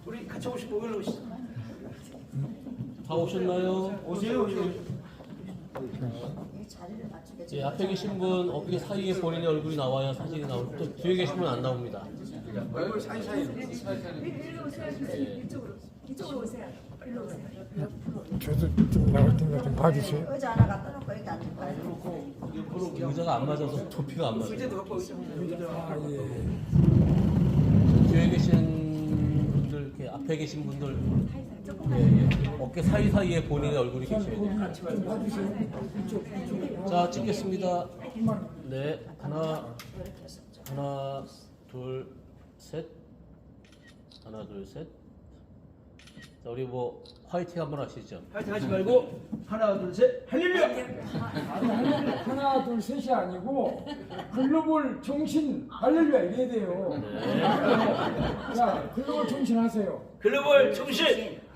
우리 같이 오신 분 올라오시죠. 다 오셨나요? 오세요. 예, 앞에 계신 분 어깨 사이에 본인의 얼굴이 나와야 사진이 나오고 또 뒤에 계신 분은 안 나옵니다. 얼굴 사이사이. 일로 오세요. 이쪽으로 오세요. 일로 오세요. 저도 좀 나올 테니까 좀 봐주세요. 의자 하나 갖다 놓고 여기 앉을까요? 의자가 안 맞아서 도피가 안 맞아요. 의자도 갖고 오세요. 아, 예. 뒤에 계신 분들, 이렇게 앞에 계신 분들, 어깨 사이사이에 본인의 얼굴이 계셔야 돼요. 자, 찍겠습니다. 네, 하나, 둘, 셋. 하나, 둘, 셋. 자, 우리 뭐 화이팅 한번 하시죠. 파이팅 하지 말고 하나 둘 셋 할렐루야. 하나, 둘, 셋이 아니고 글로벌 정신 할렐루야 이래야 돼요. 자, 글로벌 정신 하세요. 글로벌 중심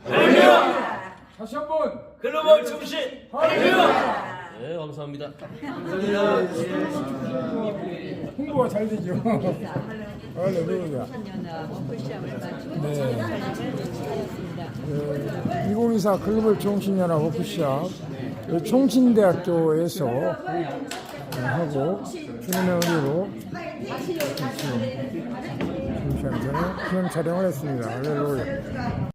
할렐루야. 다시 한번 글로벌 중심 할렐루야. 네, 감사합니다. 홍보가 잘 되죠. 할렐루야. 네. 2024 글로벌 정신연합 워크숍 총신대학교에서 하고 주님의 은혜로 중시하면서 기념 촬영을 했습니다. 할렐루야.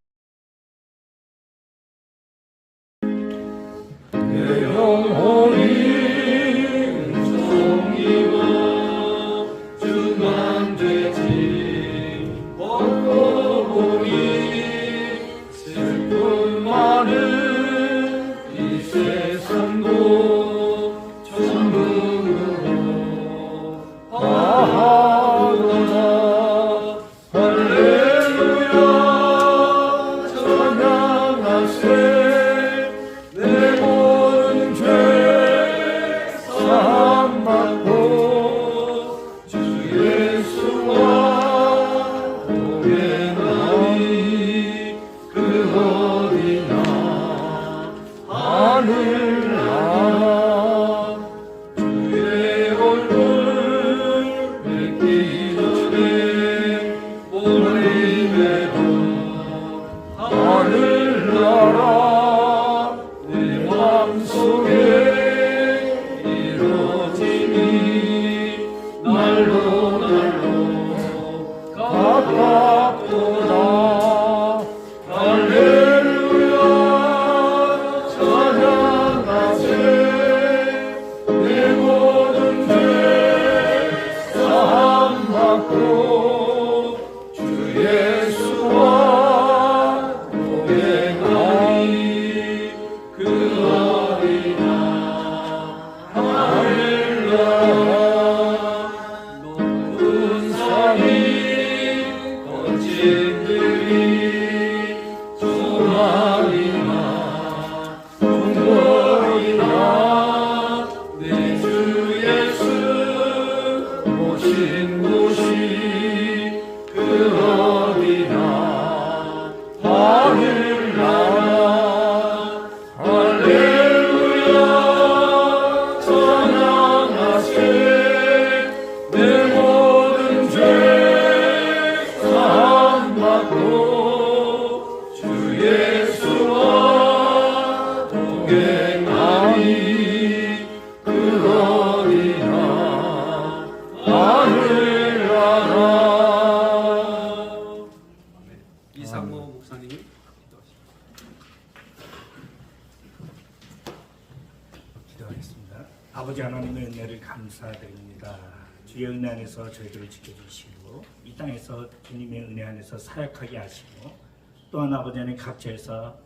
이상모 목사님이 기도하겠습니다. 아버지 하나님의 은혜를 감사드립니다. 주의 은혜 안에서 저희들을 지켜주시고 이 땅에서 주님의 은혜 안에서 사역하게 하시고 또한 아버지 하나님 각처에서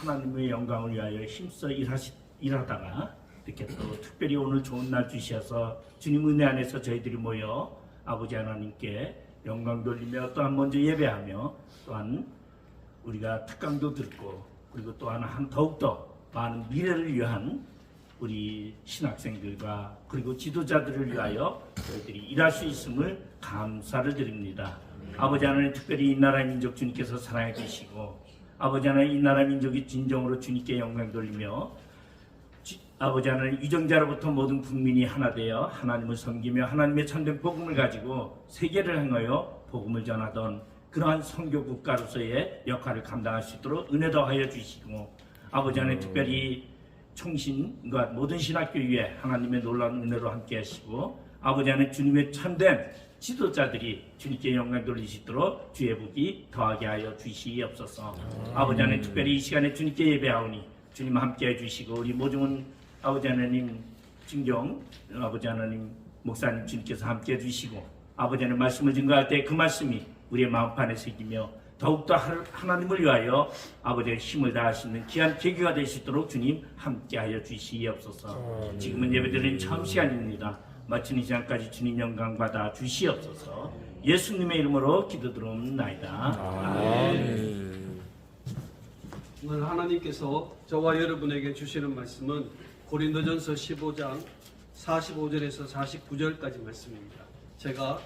하나님의 영광을 위하여 힘써 일하다가 이렇게 또 특별히 오늘 좋은 날 주셔서 주님 은혜 안에서 저희들이 모여 아버지 하나님께 영광 돌리며 또한 먼저 예배하며 또한 우리가 특강도 듣고 그리고 또한 더욱더 많은 미래를 위한 우리 신학생들과 그리고 지도자들을 위하여 저희들이 일할 수 있음을 감사를 드립니다. 아버지 하나님 특별히 이 나라의 민족 주님께서 사랑해 주시고 아버지 하나님 이 나라 민족이 진정으로 주님께 영광 돌리며 아버지 하나님 유정자로부터 모든 국민이 하나 되어 하나님을 섬기며 하나님의 참된 복음을 가지고 세계를 향하여 복음을 전하던 그러한 선교 국가로서의 역할을 감당할 수 있도록 은혜 더하여 주시고 아버지 하나님 특별히 총신과 모든 신학교 위에 하나님의 놀라운 은혜로 함께 하시고 아버지 하나님 주님의 참된 지도자들이 주님께 영광 돌릴 수 있도록 주의 복이 더하게 하여 주시옵소서. 아버지 하나님 특별히 이 시간에 주님께 예배하오니 주님 함께 해주시고 우리 모종은 아버지 하나님 진경 아버지 하나님 목사님 주님께서 함께 해주시고 아버지 하나님 말씀을 증거할 때 그 말씀이 우리의 마음판에 새기며 더욱더 하나님을 위하여 아버지의 힘을 다할 수 있는 귀한 계기가 될 수 있도록 주님 함께하여 주시옵소서. 지금은 예배드리는 처음 시간입니다. 마치는 시간까지 주님 영광 받아 주시옵소서. 예수님의 이름으로 기도드리옵나이다. 아멘. 오늘 하나님께서 저와 여러분에게 주시는 말씀은 고린도전서 15장 45절에서 49절까지 말씀입니다. 제가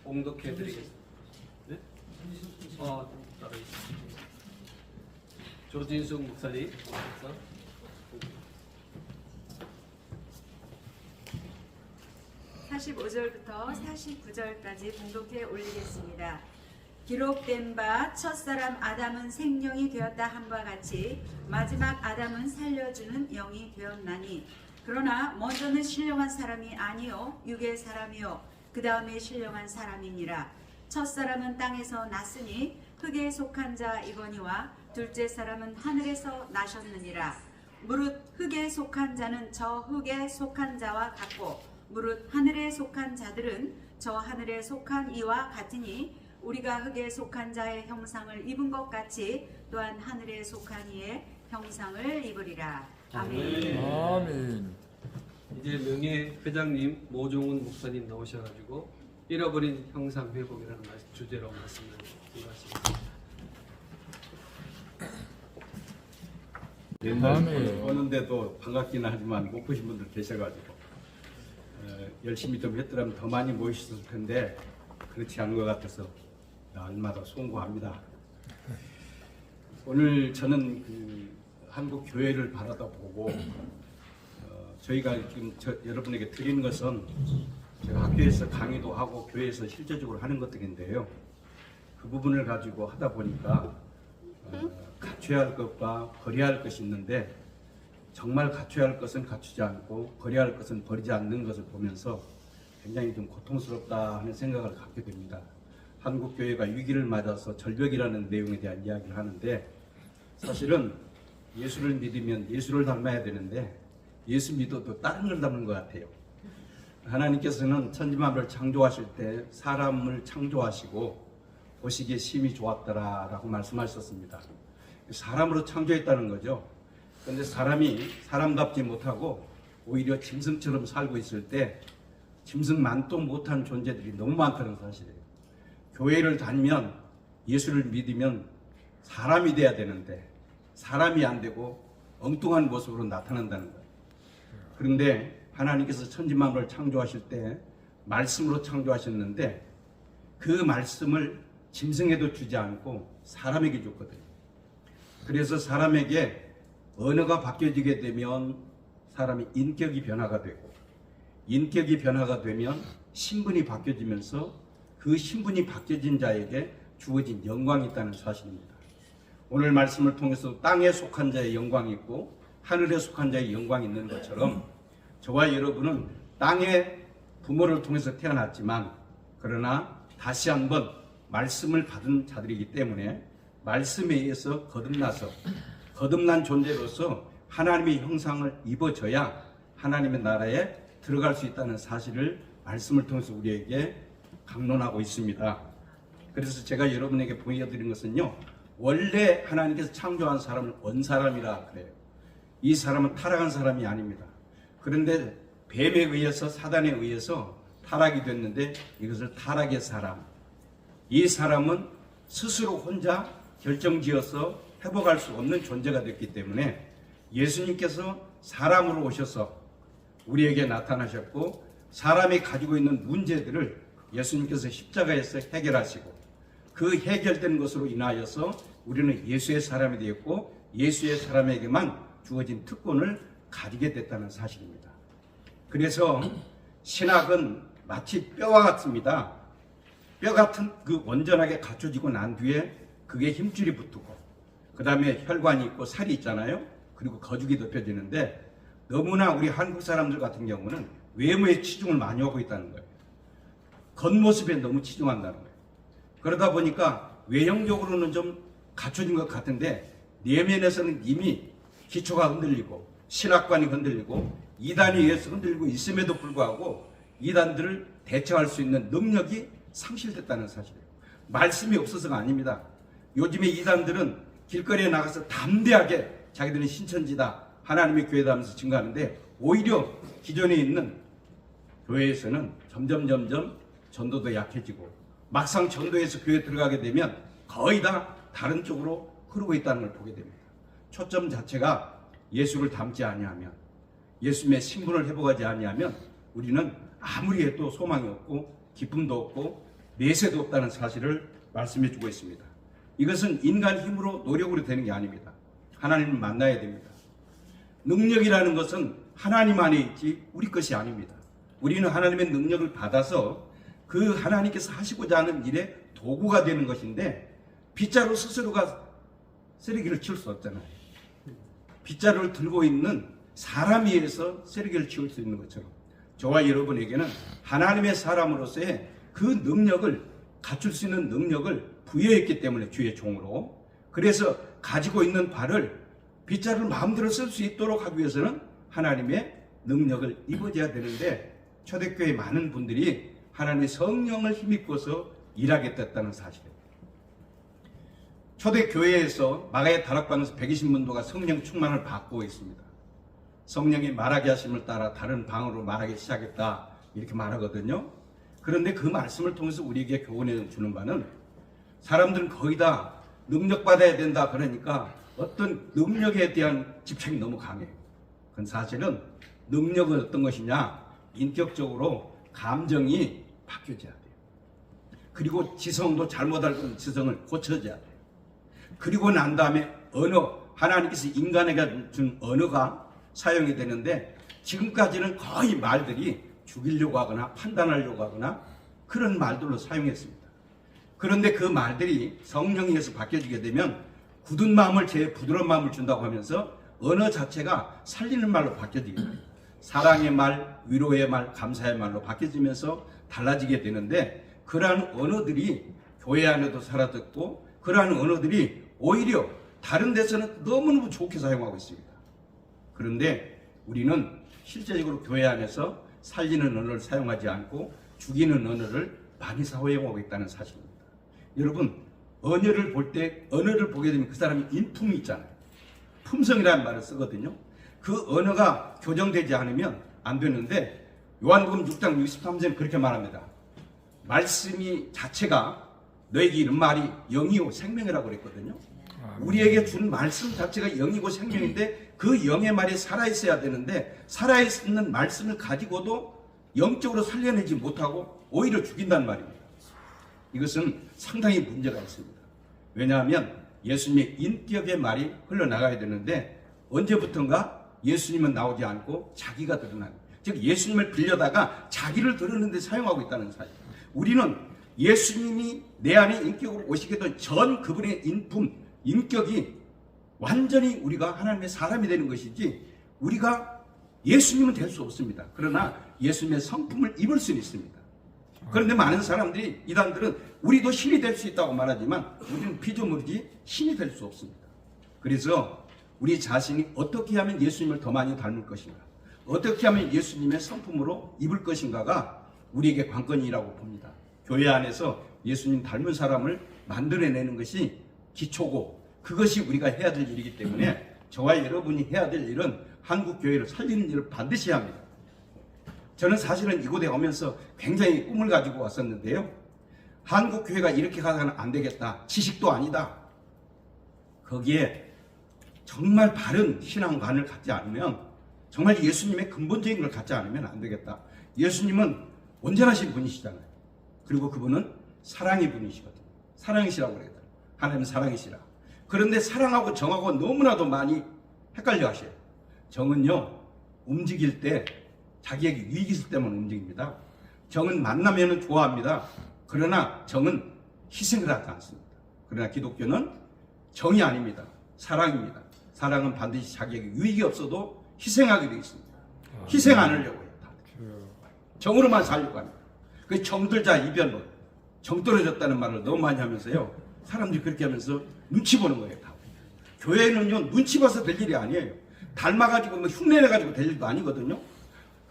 봉독해 드리겠습니다. 네? 따로 있습니다. 조진숙 목사님. 45절부터 49절까지 봉독해 올리겠습니다. 기록된 바 첫사람 아담은 생명이 되었다 함과 같이 마지막 아담은 살려주는 영이 되었나니 그러나 먼저는 신령한 사람이 아니요 육의 사람이요 그 다음에 신령한 사람이니라. 첫사람은 땅에서 났으니 흙에 속한 자 이거니와 둘째 사람은 하늘에서 나셨느니라. 무릇 흙에 속한 자는 저 흙에 속한 자와 같고 무릇 하늘에 속한 자들은 저 하늘에 속한 이와 같으니 우리가 흙에 속한 자의 형상을 입은 것 같이 또한 하늘에 속한 이의 형상을 입으리라. 아멘. 아멘. 이제 명예 회장님 모종훈 목사님 나오셔가지고 잃어버린 형상 회복이라는 주제로 말씀을 드리겠습니다. 옛날 아멘. 오는데도 반갑기는 하지만 못 보신 분들 계셔가지고 열심히 좀 했더라면 더 많이 모이셨을 텐데 그렇지 않은 것 같아서 날마다 송구합니다. 오늘 저는 한국 교회를 바라다 보고 저희가 지금 여러분에게 드리는 것은 제가 학교에서 강의도 하고 교회에서 실제적으로 하는 것들인데요. 그 부분을 가지고 하다 보니까 갖춰야 할 것과 버려야 할 것이 있는데 정말 갖춰야 할 것은 갖추지 않고 버려야 할 것은 버리지 않는 것을 보면서 굉장히 좀 고통스럽다 하는 생각을 갖게 됩니다. 한국 교회가 위기를 맞아서 절벽이라는 내용에 대한 이야기를 하는데 사실은 예수를 믿으면 예수를 닮아야 되는데 예수 믿어도 다른 걸 닮는 것 같아요. 하나님께서는 천지만물을 창조하실 때 사람을 창조하시고 보시기에 심히 좋았더라 라고 말씀하셨습니다. 사람으로 창조했다는 거죠. 그런데 사람이 사람답지 못하고 오히려 짐승처럼 살고 있을 때 짐승만도 못한 존재들이 너무 많다는 사실이에요. 교회를 다니면 예수를 믿으면 사람이 돼야 되는데 사람이 안 되고 엉뚱한 모습으로 나타난다는 거예요. 그런데 하나님께서 천지만물을 창조하실 때 말씀으로 창조하셨는데 그 말씀을 짐승에도 주지 않고 사람에게 줬거든요. 그래서 사람에게 언어가 바뀌어지게 되면 사람이 인격이 변화가 되고 인격이 변화가 되면 신분이 바뀌어지면서 그 신분이 바뀌어진 자에게 주어진 영광이 있다는 사실입니다. 오늘 말씀을 통해서 땅에 속한 자의 영광이 있고 하늘에 속한 자의 영광이 있는 것처럼 저와 여러분은 땅의 부모를 통해서 태어났지만 그러나 다시 한번 말씀을 받은 자들이기 때문에 말씀에 의해서 거듭난 존재로서 하나님의 형상을 입어줘야 하나님의 나라에 들어갈 수 있다는 사실을 말씀을 통해서 우리에게 강론하고 있습니다. 그래서 제가 여러분에게 보여드린 것은요, 원래 하나님께서 창조한 사람을 원사람이라 그래요. 이 사람은 타락한 사람이 아닙니다. 그런데 뱀에 의해서 사단에 의해서 타락이 됐는데 이것을 타락의 사람, 이 사람은 스스로 혼자 결정지어서 회복할 수 없는 존재가 됐기 때문에 예수님께서 사람으로 오셔서 우리에게 나타나셨고 사람이 가지고 있는 문제들을 예수님께서 십자가에서 해결하시고 그 해결된 것으로 인하여서 우리는 예수의 사람이 되었고 예수의 사람에게만 주어진 특권을 가지게 됐다는 사실입니다. 그래서 신학은 마치 뼈와 같습니다. 뼈 같은 그 온전하게 갖춰지고 난 뒤에 그게 힘줄이 붙고 그 다음에 혈관이 있고 살이 있잖아요. 그리고 거죽이 덮여지는데 너무나 우리 한국 사람들 같은 경우는 외모에 치중을 많이 하고 있다는 거예요. 겉모습에 너무 치중한다는 거예요. 그러다 보니까 외형적으로는 좀 갖춰진 것 같은데 내면에서는 이미 기초가 흔들리고 신학관이 흔들리고 이단에 의해서 흔들리고 있음에도 불구하고 이단들을 대처할 수 있는 능력이 상실됐다는 사실이에요. 말씀이 없어서가 아닙니다. 요즘에 이단들은 길거리에 나가서 담대하게 자기들은 신천지다 하나님의 교회다 하면서 증거하는데 오히려 기존에 있는 교회에서는 점점 전도도 약해지고 막상 전도에서 교회에 들어가게 되면 거의 다 다른 쪽으로 흐르고 있다는 걸 보게 됩니다. 초점 자체가 예수를 닮지 아니하면 예수님의 신분을 회복하지 아니하면 우리는 아무리 해도 소망이 없고 기쁨도 없고 내세도 없다는 사실을 말씀해 주고 있습니다. 이것은 인간 힘으로 노력으로 되는 게 아닙니다. 하나님을 만나야 됩니다. 능력이라는 것은 하나님 안에 있지 우리 것이 아닙니다. 우리는 하나님의 능력을 받아서 그 하나님께서 하시고자 하는 일에 도구가 되는 것인데 빗자루 스스로가 쓰레기를 치울 수 없잖아요. 빗자루를 들고 있는 사람에 의해서 쓰레기를 치울 수 있는 것처럼 저와 여러분에게는 하나님의 사람으로서의 그 능력을 갖출 수 있는 능력을 부여했기 때문에 주의 종으로 그래서 가지고 있는 발을 빗자루를 마음대로 쓸 수 있도록 하기 위해서는 하나님의 능력을 입어줘야 되는데 초대교회 많은 분들이 하나님의 성령을 힘입고서 일하게 됐다는 사실입니다. 초대교회에서 마가의 다락방에서 120문도가 성령 충만을 받고 있습니다. 성령이 말하게 하심을 따라 다른 방으로 말하기 시작했다 이렇게 말하거든요. 그런데 그 말씀을 통해서 우리에게 교훈해 주는 바는 사람들은 거의 다 능력받아야 된다 그러니까 어떤 능력에 대한 집착이 너무 강해요. 그건 사실은 능력은 어떤 것이냐 인격적으로 감정이 바뀌어져야 돼요. 그리고 지성도 잘못 알고 있는 지성을 고쳐져야 돼요. 그리고 난 다음에 언어 하나님께서 인간에게 준 언어가 사용이 되는데 지금까지는 거의 말들이 죽이려고 하거나 판단하려고 하거나 그런 말들로 사용했습니다. 그런데 그 말들이 성령에 의해서 바뀌어지게 되면 굳은 마음을 제 부드러운 마음을 준다고 하면서 언어 자체가 살리는 말로 바뀌어지게 돼요. 사랑의 말, 위로의 말, 감사의 말로 바뀌어지면서 달라지게 되는데 그러한 언어들이 교회 안에도 사라졌고 그러한 언어들이 오히려 다른 데서는 너무너무 좋게 사용하고 있습니다. 그런데 우리는 실제적으로 교회 안에서 살리는 언어를 사용하지 않고 죽이는 언어를 많이 사용하고 있다는 사실입니다. 여러분 언어를 보게 되면 그 사람이 인품이 있잖아요. 품성이라는 말을 쓰거든요. 그 언어가 교정되지 않으면 안 되는데 요한복음 6장 63절에 그렇게 말합니다. 말씀이 자체가 너에게 이른 말이 영이요 생명이라고 그랬거든요. 우리에게 준 말씀 자체가 영이고 생명인데 그 영의 말이 살아있어야 되는데 살아있는 말씀을 가지고도 영적으로 살려내지 못하고 오히려 죽인다는 말입니다. 이것은 상당히 문제가 있습니다. 왜냐하면 예수님의 인격의 말이 흘러나가야 되는데 언제부턴가 예수님은 나오지 않고 자기가 드러나는 즉 예수님을 빌려다가 자기를 드러내는 데 사용하고 있다는 사실. 우리는 예수님이 내 안에 인격으로 오시게 된 전 그분의 인품, 인격이 완전히 우리가 하나님의 사람이 되는 것이지 우리가 예수님은 될 수 없습니다. 그러나 예수님의 성품을 입을 수는 있습니다. 그런데 많은 사람들이 이단들은 우리도 신이 될 수 있다고 말하지만 우리는 피조물이지 신이 될 수 없습니다. 그래서 우리 자신이 어떻게 하면 예수님을 더 많이 닮을 것인가 어떻게 하면 예수님의 성품으로 입을 것인가가 우리에게 관건이라고 봅니다. 교회 안에서 예수님 닮은 사람을 만들어내는 것이 기초고 그것이 우리가 해야 될 일이기 때문에 저와 여러분이 해야 될 일은 한국교회를 살리는 일을 반드시 합니다. 저는 사실은 이곳에 오면서 굉장히 꿈을 가지고 왔었는데요. 한국교회가 이렇게 가서는 안 되겠다. 지식도 아니다. 거기에 정말 바른 신앙관을 갖지 않으면 정말 예수님의 근본적인 걸 갖지 않으면 안 되겠다. 예수님은 온전하신 분이시잖아요. 그리고 그분은 사랑의 분이시거든요. 사랑이시라고 그래요. 하나님은 사랑이시라. 그런데 사랑하고 정하고 너무나도 많이 헷갈려 하셔요. 정은요 움직일 때 자기에게 유익이 있을 때만 움직입니다. 정은 만나면 좋아합니다. 그러나 정은 희생을 하지 않습니다. 그러나 기독교는 정이 아닙니다. 사랑입니다. 사랑은 반드시 자기에게 유익이 없어도 희생하게 되어 있습니다. 희생 안 하려고 해요. 정으로만 살려고 합니다. 그 정들자 이변론, 정 떨어졌다는 말을 너무 많이 하면서요. 사람들이 그렇게 하면서 눈치 보는 거예요. 다. 교회는요, 눈치 봐서 될 일이 아니에요. 닮아가지고 뭐 흉내내가지고 될 일도 아니거든요.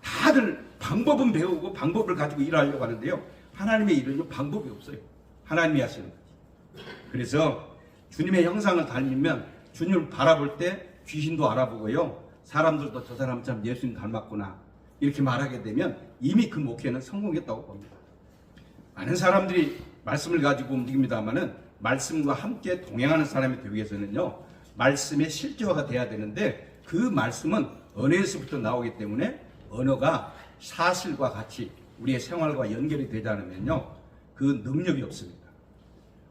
다들 방법은 배우고 방법을 가지고 일하려고 하는데요. 하나님의 일은요, 방법이 없어요. 하나님이 하시는 거지. 그래서 주님의 형상을 닮으면 주님을 바라볼 때 귀신도 알아보고요. 사람들도 저 사람 참 예수님 닮았구나. 이렇게 말하게 되면 이미 그 목회는 성공했다고 봅니다. 많은 사람들이 말씀을 가지고 움직입니다만은 말씀과 함께 동행하는 사람이 되기 위해서는요. 말씀의 실제화가 돼야 되는데 그 말씀은 언어에서부터 나오기 때문에 언어가 사실과 같이 우리의 생활과 연결이 되지 않으면요. 그 능력이 없습니다.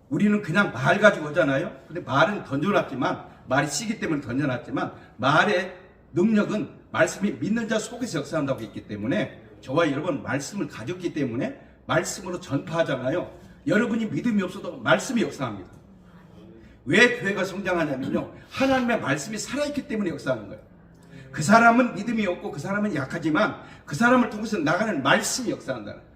우리는 그냥 말 가지고 하잖아요. 근데 말은 던져놨지만 말이 시기 때문에 던져놨지만 말의 능력은 말씀이 믿는 자 속에서 역사한다고 했기 때문에 저와 여러분 말씀을 가졌기 때문에 말씀으로 전파하잖아요. 여러분이 믿음이 없어도 말씀이 역사합니다. 왜 교회가 성장하냐면요. 하나님의 말씀이 살아있기 때문에 역사하는 거예요. 그 사람은 믿음이 없고 그 사람은 약하지만 그 사람을 통해서 나가는 말씀이 역사한다는 거예요.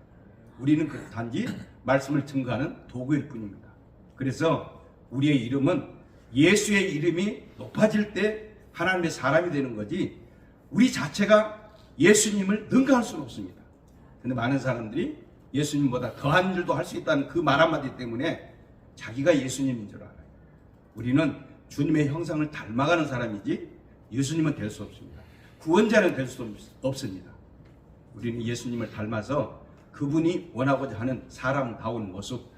우리는 단지 말씀을 증거하는 도구일 뿐입니다. 그래서 우리의 이름은 예수의 이름이 높아질 때 하나님의 사람이 되는 거지 우리 자체가 예수님을 능가할 수는 없습니다. 근데 많은 사람들이 예수님보다 더한 일도 할 수 있다는 그 말 한마디 때문에 자기가 예수님인 줄 알아요. 우리는 주님의 형상을 닮아가는 사람이지 예수님은 될 수 없습니다. 구원자는 될 수 없습니다. 우리는 예수님을 닮아서 그분이 원하고자 하는 사람다운 모습.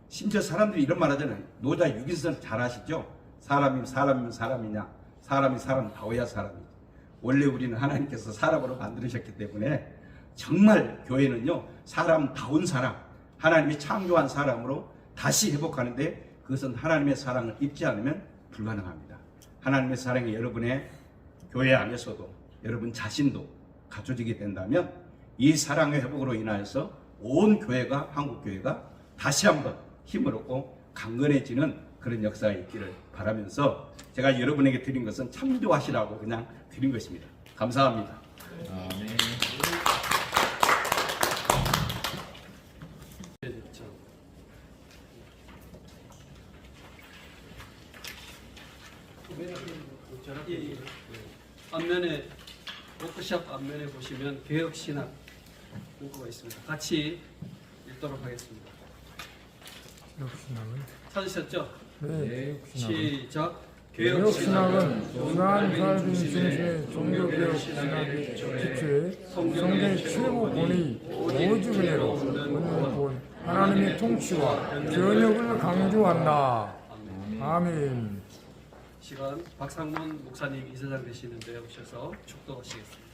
심지어 사람들이 이런 말 하잖아요. 노자 유기선 잘 아시죠? 사람이면 사람이냐? 사람이 사람다워야 사람이지. 원래 우리는 하나님께서 사람으로 만드셨기 때문에 정말 교회는요. 사람다운 사람, 하나님이 창조한 사람으로 다시 회복하는데 그것은 하나님의 사랑을 입지 않으면 불가능합니다. 하나님의 사랑이 여러분의 교회 안에서도 여러분 자신도 갖춰지게 된다면 이 사랑의 회복으로 인하여서 온 교회가 한국교회가 다시 한번 힘을 얻고 강건해지는 그런 역사가 있기를 바라면서 제가 여러분에게 드린 것은 참조하시라고 그냥 드린 것입니다. 감사합니다. 앞면에 워크숍 앞면에 보시면 개혁신학 문구가 있습니다. 같이 읽도록 하겠습니다. 개혁신학은? 찾으셨죠? 네, 시작. 개혁신학은 유한 사회주의 중심의 종교개혁신학의 기초에 성경 최고 권위 오직 은혜로 얻는 본 하나님의 통치와 견역을 강조한다. 아멘. 시간 박상문 목사님 이사장 되시는데 오셔서 축도하시겠습니다.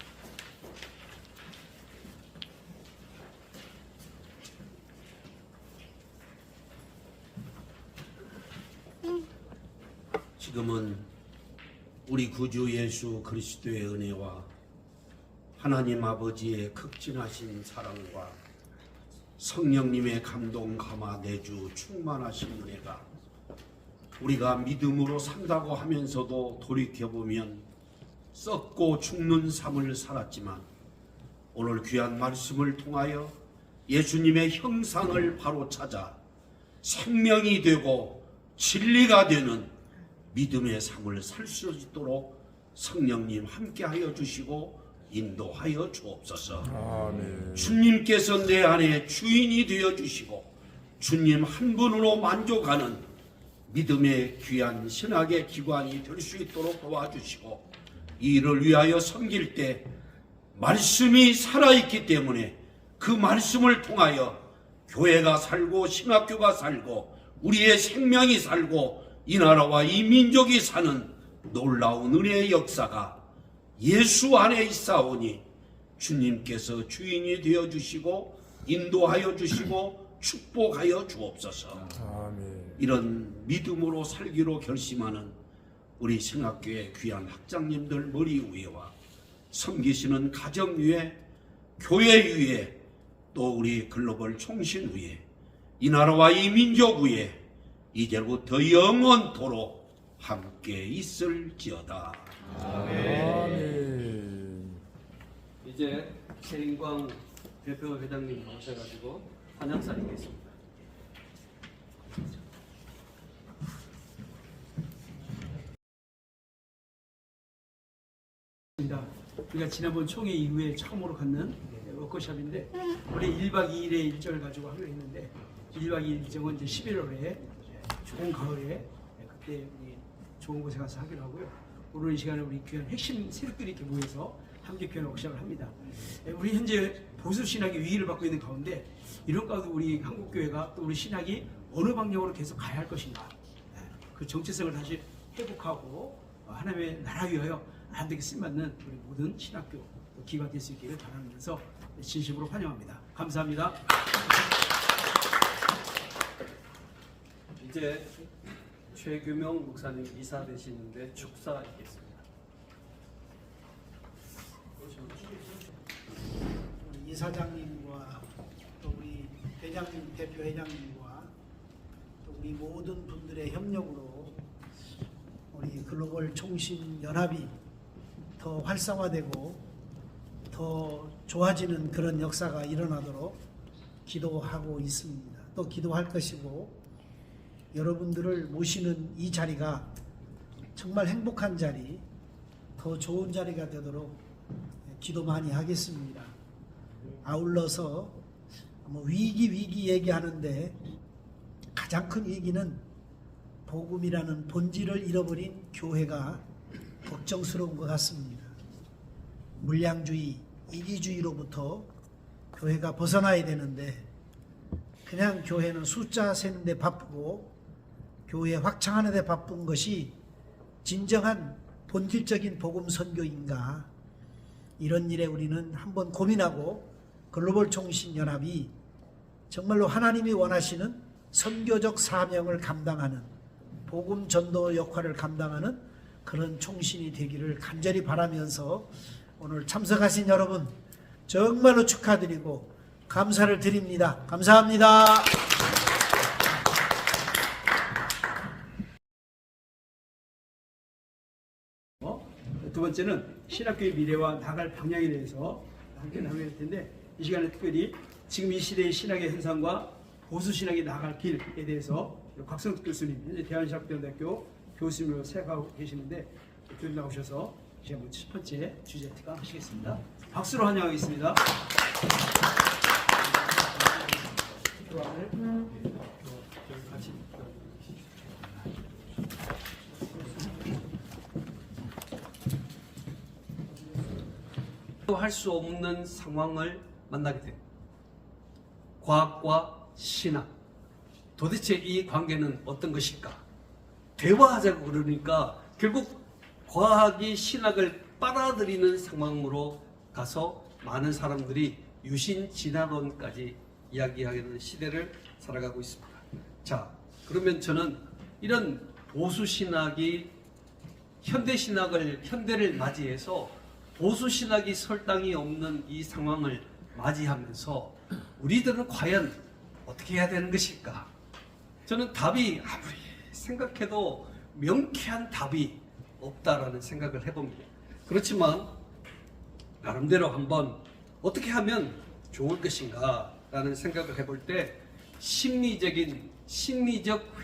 지금은 우리 구주 예수 그리스도의 은혜와 하나님 아버지의 극진하신 사랑과 성령님의 감동 감화 내주 충만하신 은혜가 우리가 믿음으로 산다고 하면서도 돌이켜보면 썩고 죽는 삶을 살았지만 오늘 귀한 말씀을 통하여 예수님의 형상을 바로 찾아 생명이 되고 진리가 되는 믿음의 삶을 살 수 있도록 성령님 함께하여 주시고 인도하여 주옵소서. 아멘. 주님께서 내 안에 주인이 되어 주시고 주님 한 분으로 만족하는 믿음의 귀한 신학의 기관이 될 수 있도록 도와주시고 이를 위하여 섬길 때 말씀이 살아있기 때문에 그 말씀을 통하여 교회가 살고 신학교가 살고 우리의 생명이 살고 이 나라와 이 민족이 사는 놀라운 은혜의 역사가 예수 안에 있사오니 주님께서 주인이 되어주시고 인도하여 주시고 축복하여 주옵소서. 아멘. 이런 믿음으로 살기로 결심하는 우리 신학교의 귀한 학장님들 머리 위에와 섬기시는 가정 위에 교회 위에 또 우리 글로벌 총신 위에 이 나라와 이 민족 위에 이제부터 영원토록 함께 있을지어다. 아멘. 이제 최인광 대표 회장님 모셔가지고 환영사 있겠습니다. 우리가 지난번 총회 이후에 처음으로 갖는 워크숍인데 원래 1박 2일의 일정을 가지고 하기로 했는데 1박 2일 일정은 이제 11월에 좋은 가을에 그때 우리 좋은 곳에 가서 하기로 하고요. 오늘 이 시간에 우리 귀한 핵심 세력들이 이렇게 모여서 함께 귀한 워크숍을 합니다. 우리 현재 보수 신학의 위기를 받고 있는 가운데 이런 가운데 우리 한국교회가 또 우리 신학이 어느 방향으로 계속 가야 할 것인가, 그 정체성을 다시 회복하고 하나님의 나라 위하여 아름답게 쓰임받는 우리 모든 신학교 기관 될 수 있기를 바라면서 진심으로 환영합니다. 감사합니다. 이제 최규명 목사님 이사 되시는데 축사 있겠습니다. 이사장님과 또 우리 회장님, 대표 회장님과 또 우리 모든 분들의 협력으로 우리 글로벌 총신 연합이 더 활성화되고 더 좋아지는 그런 역사가 일어나도록 기도하고 있습니다. 또 기도할 것이고, 여러분들을 모시는 이 자리가 정말 행복한 자리, 더 좋은 자리가 되도록 기도 많이 하겠습니다. 아울러서 위기 얘기하는데 가장 큰 위기는 복음이라는 본질을 잃어버린 교회가 걱정스러운 것 같습니다. 물량주의, 이기주의로부터 교회가 벗어나야 되는데 그냥 교회는 숫자 세는 데 바쁘고 교회 확장하는 데 바쁜 것이 진정한 본질적인 복음 선교인가, 이런 일에 우리는 한번 고민하고 글로벌 총신 연합이 정말로 하나님이 원하시는 선교적 사명을 감당하는, 복음 전도 역할을 감당하는 그런 총신이 되기를 간절히 바라면서 오늘 참석하신 여러분 정말로 축하드리고 감사를 드립니다. 감사합니다. 두 번째는 신학교의 미래와 나갈 방향에 대해서 함께 나눌 텐데, 이 시간에 특별히 지금 이 시대의 신학의 현상과 보수 신학이 나갈 길에 대해서 곽성득 교수님, 현재 대한신학대학교 교수님으로 생각하고 계시는데 교수 나오셔서 이제 첫 번째 주제 특강하시겠습니다. 박수로 환영하겠습니다. 할 수 없는 상황을 만나게 됩니다. 과학과 신학, 도대체 이 관계는 어떤 것일까? 대화하자고 그러니까 결국 과학이 신학을 빨아들이는 상황으로 가서 많은 사람들이 유신진화론까지 이야기하게 되는 시대를 살아가고 있습니다. 자, 그러면 저는 이런 보수신학이 현대를 맞이해서 보수신학이 설당이 없는 이 상황을 맞이하면서 우리들은 과연 어떻게 해야 되는 것일까? 저는 답이 아무리 생각해도 명쾌한 답이 없다라는 생각을 해봅니다. 그렇지만 나름대로 한번 어떻게 하면 좋을 것인가 라는 생각을 해볼 때 심리적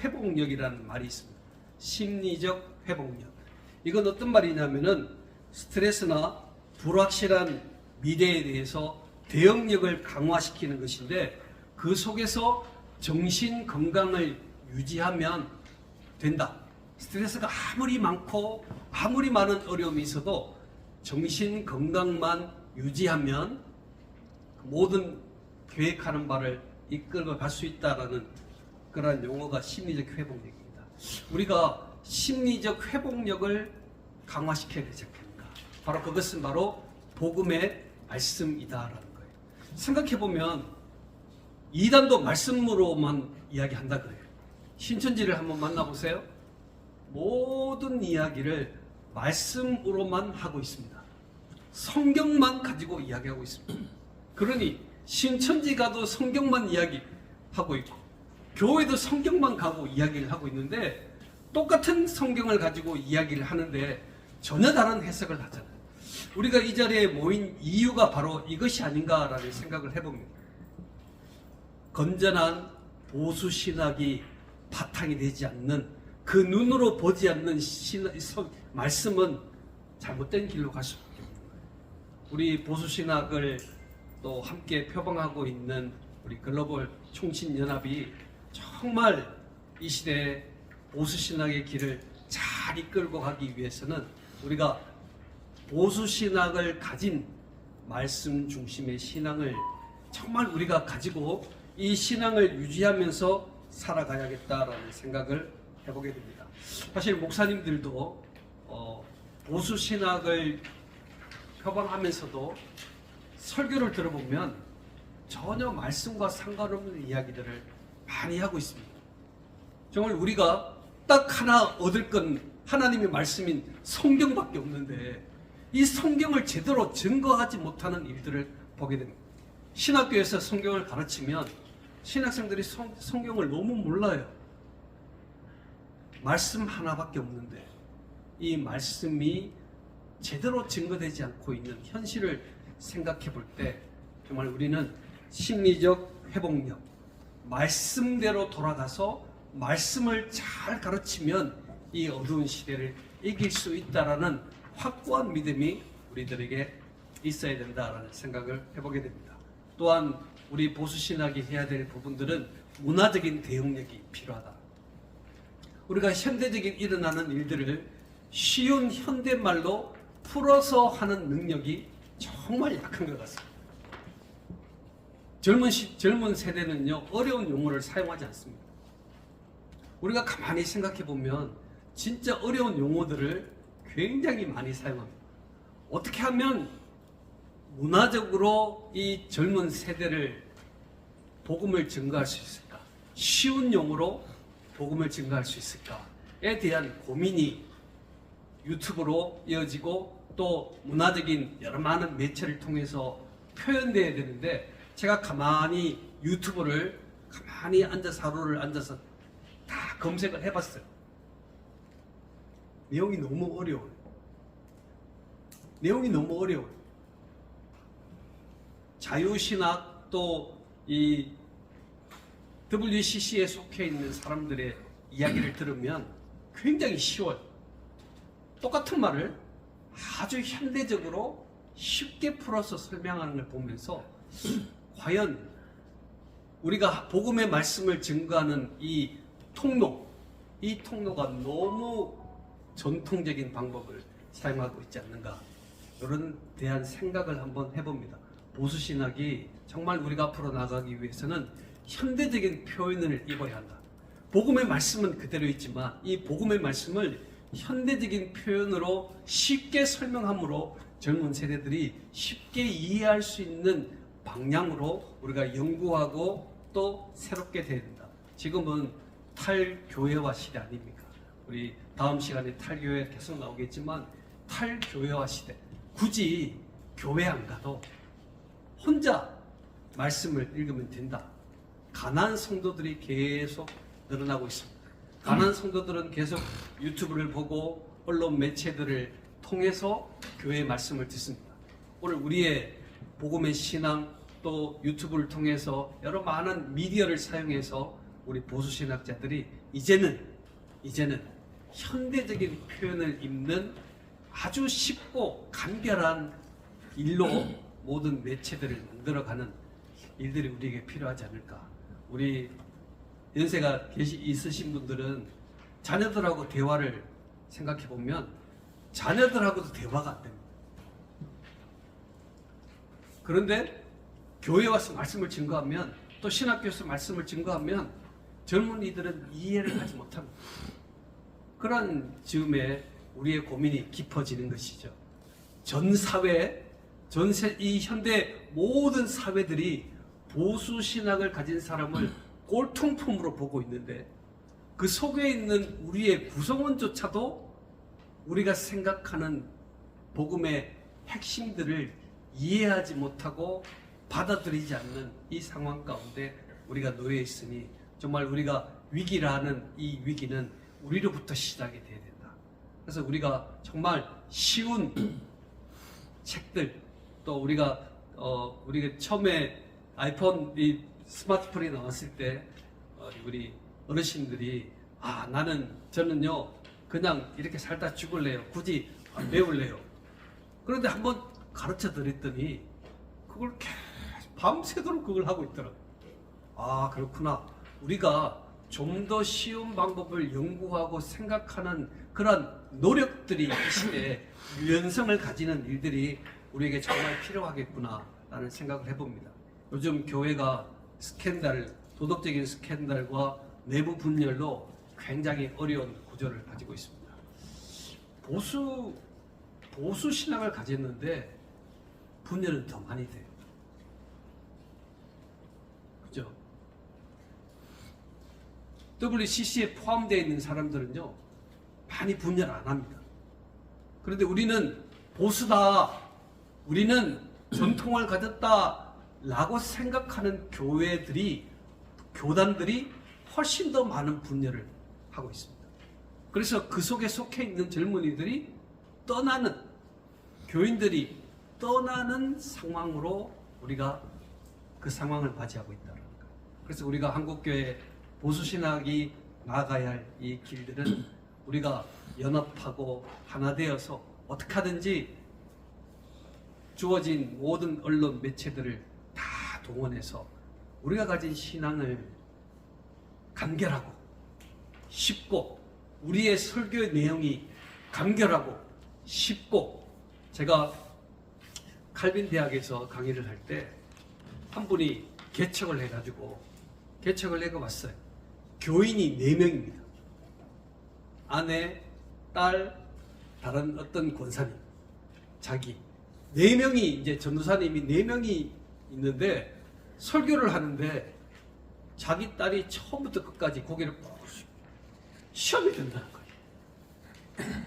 회복력이라는 말이 있습니다. 심리적 회복력. 이건 어떤 말이냐면은 스트레스나 불확실한 미래에 대해서 대응력을 강화시키는 것인데, 그 속에서 정신 건강을 유지하면 된다. 스트레스가 아무리 많고 아무리 많은 어려움이 있어도 정신 건강만 유지하면 모든 계획하는 바를 이끌어 갈 수 있다라는 그런 용어가 심리적 회복력입니다. 우리가 심리적 회복력을 강화시켜야 되지 않겠는가? 바로 그것은 바로 복음의 말씀이다라는 거예요. 생각해보면 이단도 말씀으로만 이야기한다 그래요. 신천지를 한번 만나보세요. 모든 이야기를 말씀으로만 하고 있습니다. 성경만 가지고 이야기하고 있습니다. 그러니 신천지 가도 성경만 이야기하고 있고 교회도 성경만 가고 이야기를 하고 있는데 똑같은 성경을 가지고 이야기를 하는데 전혀 다른 해석을 하잖아요. 우리가 이 자리에 모인 이유가 바로 이것이 아닌가라는 생각을 해봅니다. 건전한 보수신학이 바탕이 되지 않는, 그 눈으로 보지 않는 말씀은 잘못된 길로 갈 수밖에 없는 거예요. 우리 보수신학을 또 함께 표방하고 있는 우리 글로벌 총신연합이 정말 이 시대에 보수신학의 길을 잘 이끌고 가기 위해서는 우리가 보수신학을 가진 말씀 중심의 신앙을 정말 우리가 가지고 이 신앙을 유지하면서 살아가야겠다라는 생각을 해보게 됩니다. 사실 목사님들도 보수신학을 표방하면서도 설교를 들어보면 전혀 말씀과 상관없는 이야기들을 많이 하고 있습니다. 정말 우리가 딱 하나 얻을 건 하나님의 말씀인 성경밖에 없는데 이 성경을 제대로 증거하지 못하는 일들을 보게 됩니다. 신학교에서 성경을 가르치면 신학생들이 성경을 너무 몰라요. 말씀 하나밖에 없는데 이 말씀이 제대로 증거되지 않고 있는 현실을 생각해 볼 때 정말 우리는 심리적 회복력, 말씀대로 돌아가서 말씀을 잘 가르치면 이 어두운 시대를 이길 수 있다라는 확고한 믿음이 우리들에게 있어야 된다라는 생각을 해보게 됩니다. 또한 우리 보수신학이 해야 될 부분들은 문화적인 대응력이 필요하다. 우리가 현대적인 일어나는 일들을 쉬운 현대말로 풀어서 하는 능력이 정말 약한 것 같습니다. 젊은 세대는요, 어려운 용어를 사용하지 않습니다. 우리가 가만히 생각해 보면 진짜 어려운 용어들을 굉장히 많이 사용합니다. 어떻게 하면 문화적으로 이 젊은 세대를 복음을 증거할 수 있을까? 쉬운 용어로 복음을 증거할 수 있을까에 대한 고민이 유튜브로 이어지고 또 문화적인 여러 많은 매체를 통해서 표현돼야 되는데 제가 가만히 유튜브를 가만히 앉아서 하루를 앉아서 다 검색을 해봤어요. 내용이 너무 어려워요. 자유신학 또 이 WCC에 속해 있는 사람들의 이야기를 들으면 굉장히 쉬워요. 똑같은 말을 아주 현대적으로 쉽게 풀어서 설명하는 걸 보면서 과연 우리가 복음의 말씀을 증거하는 이 통로가 너무 전통적인 방법을 사용하고 있지 않는가, 이런 대한 생각을 한번 해봅니다. 보수신학이 정말 우리가 앞으로 나가기 위해서는 현대적인 표현을 입어야 한다. 복음의 말씀은 그대로 있지만 이 복음의 말씀을 현대적인 표현으로 쉽게 설명함으로 젊은 세대들이 쉽게 이해할 수 있는 방향으로 우리가 연구하고 또 새롭게 돼야 된다. 지금은 탈교회화 시대 아닙니까? 우리 다음 시간에 탈교회 계속 나오겠지만 탈교회화 시대. 굳이 교회 안 가도 혼자 말씀을 읽으면 된다. 가난한 성도들이 계속 늘어나고 있습니다. 가난한 성도들은 계속 유튜브를 보고 언론 매체들을 통해서 교회의 말씀을 듣습니다. 오늘 우리의 복음의 신앙 또 유튜브를 통해서 여러 많은 미디어를 사용해서 우리 보수신학자들이 이제는 현대적인 표현을 입는 아주 쉽고 간결한 일로 모든 매체들을 만들어가는 일들이 우리에게 필요하지 않을까. 우리 연세가 있으신 분들은 자녀들하고 대화를 생각해 보면 자녀들하고도 대화가 안 됩니다. 그런데 교회에 와서 말씀을 증거하면 또 신학교에서 말씀을 증거하면 젊은이들은 이해를 하지 못합니다. 그런 즈음에 우리의 고민이 깊어지는 것이죠. 이 현대 모든 사회들이 보수 신학을 가진 사람을 꼴통품으로 보고 있는데 그 속에 있는 우리의 구성원조차도 우리가 생각하는 복음의 핵심들을 이해하지 못하고 받아들이지 않는 이 상황 가운데 우리가 놓여 있으니 정말 우리가 위기라는 이 위기는 우리로부터 시작이 돼야 된다. 그래서 우리가 정말 쉬운 책들, 또 우리가 처음에 아이폰 이 스마트폰이 나왔을 때 우리 어르신들이 저는요 그냥 이렇게 살다 죽을래요. 굳이 안 배울래요. 그런데 한번 가르쳐 드렸더니 그걸 계속 밤새도록 그걸 하고 있더라고요. 아, 그렇구나. 우리가 좀 더 쉬운 방법을 연구하고 생각하는 그런 노력들이 이 시대에 유연성을 가지는 일들이 우리에게 정말 필요하겠구나라는 생각을 해봅니다. 요즘 교회가 도덕적인 스캔들과 내부 분열로 굉장히 어려운 구조를 가지고 있습니다. 보수 신앙을 가졌는데 분열은 더 많이 돼요. 그죠? WCC에 포함되어 있는 사람들은요 많이 분열 안 합니다. 그런데 우리는 보수다, 우리는 전통을 가졌다 라고 생각하는 교단들이 훨씬 더 많은 분열을 하고 있습니다. 그래서 그 속에 속해 있는 젊은이들이 교인들이 떠나는 상황으로 우리가 그 상황을 맞이하고 있다는 거예요. 그래서 우리가 한국교회 보수신학이 나아가야 할 이 길들은 우리가 연합하고 하나 되어서 어떻게 하든지 주어진 모든 언론 매체들을 다 동원해서 우리가 가진 신앙을 간결하고 쉽고 우리의 설교의 내용이 간결하고 쉽고, 제가 칼빈 대학에서 강의를 할 때 한 분이 개척을 해왔어요. 교인이 4명입니다. 아내, 딸, 다른 어떤 권사님, 자기 4명이 이제 전도사님이 4명이 있는데 설교를 하는데 자기 딸이 처음부터 끝까지 고개를 푹 시험에 든다는 거예요.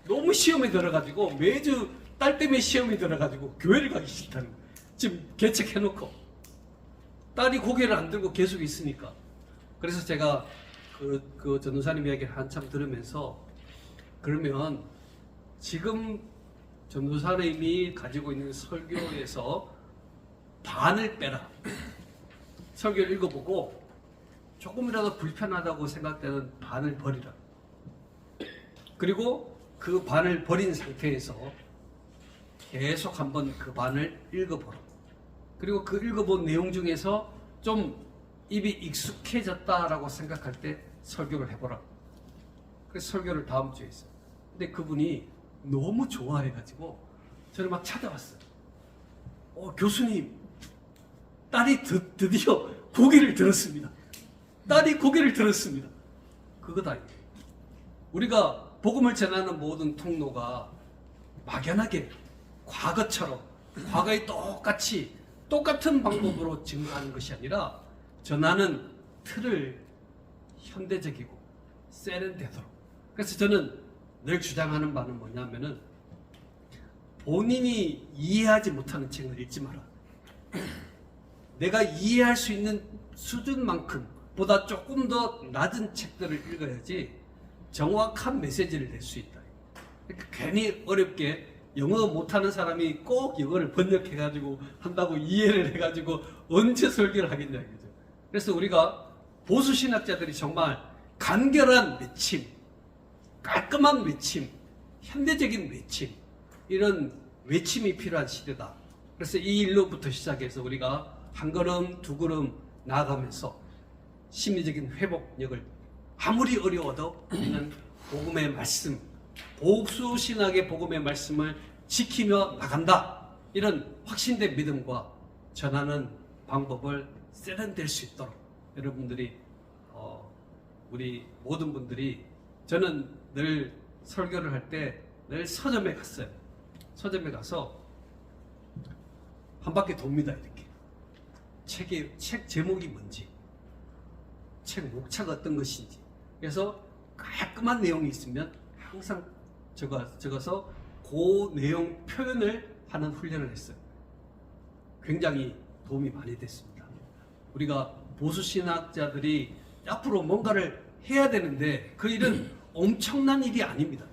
너무 시험에 들어가지고 매주 딸 때문에 시험에 들어가지고 교회를 가기 싫다는 거예요. 지금 개척해놓고 딸이 고개를 안 들고 계속 있으니까. 그래서 제가 그 전도사님 이야기를 한참 들으면서, 그러면 지금 전도사님이 가지고 있는 설교에서 반을 빼라. 설교를 읽어보고 조금이라도 불편하다고 생각되는 반을 버리라. 그리고 그 반을 버린 상태에서 계속 한번 그 반을 읽어보라. 그리고 그 읽어본 내용 중에서 좀 입이 익숙해졌다라고 생각할 때 설교를 해보라. 그래서 설교를 다음 주에 했어요. 근데 그분이 너무 좋아해가지고 저를 막 찾아왔어요. 교수님, 딸이 드디어 고개를 들었습니다. 딸이 고개를 들었습니다. 그거다. 우리가 복음을 전하는 모든 통로가 막연하게 과거처럼 과거에 똑같은 방법으로 증거하는 것이 아니라 전하는 틀을 현대적이고 세련되도록. 그래서 저는 늘 주장하는 바는 뭐냐면은 본인이 이해하지 못하는 책을 읽지 마라. 내가 이해할 수 있는 수준만큼 보다 조금 더 낮은 책들을 읽어야지 정확한 메시지를 낼 수 있다. 그러니까 괜히 어렵게 영어 못하는 사람이 꼭 영어를 번역해가지고 한다고 이해를 해가지고 언제 설교를 하겠냐 이거죠. 그래서 우리가 보수 신학자들이 정말 간결한 외침, 깔끔한 외침, 현대적인 외침, 이런 외침이 필요한 시대다. 그래서 이 일로부터 시작해서 우리가 한 걸음 두 걸음 나아가면서 심리적인 회복력을, 아무리 어려워도 우리는 복음의 말씀, 보수 신학의 복음의 말씀을 지키며 나간다. 이런 확신된 믿음과 전하는 방법을 세련될 수 있도록 여러분들이 우리 모든 분들이, 저는 늘 설교를 할 때 늘 서점에 갔어요. 서점에 가서 한 바퀴 돕니다. 이렇게 책 제목이 뭔지, 책 목차가 어떤 것인지, 그래서 깔끔한 내용이 있으면 항상 적어서 그 내용 표현을 하는 훈련을 했어요. 굉장히 도움이 많이 됐습니다. 우리가 보수 신학자들이 앞으로 뭔가를 해야 되는데 그 일은 엄청난 일이 아닙니다.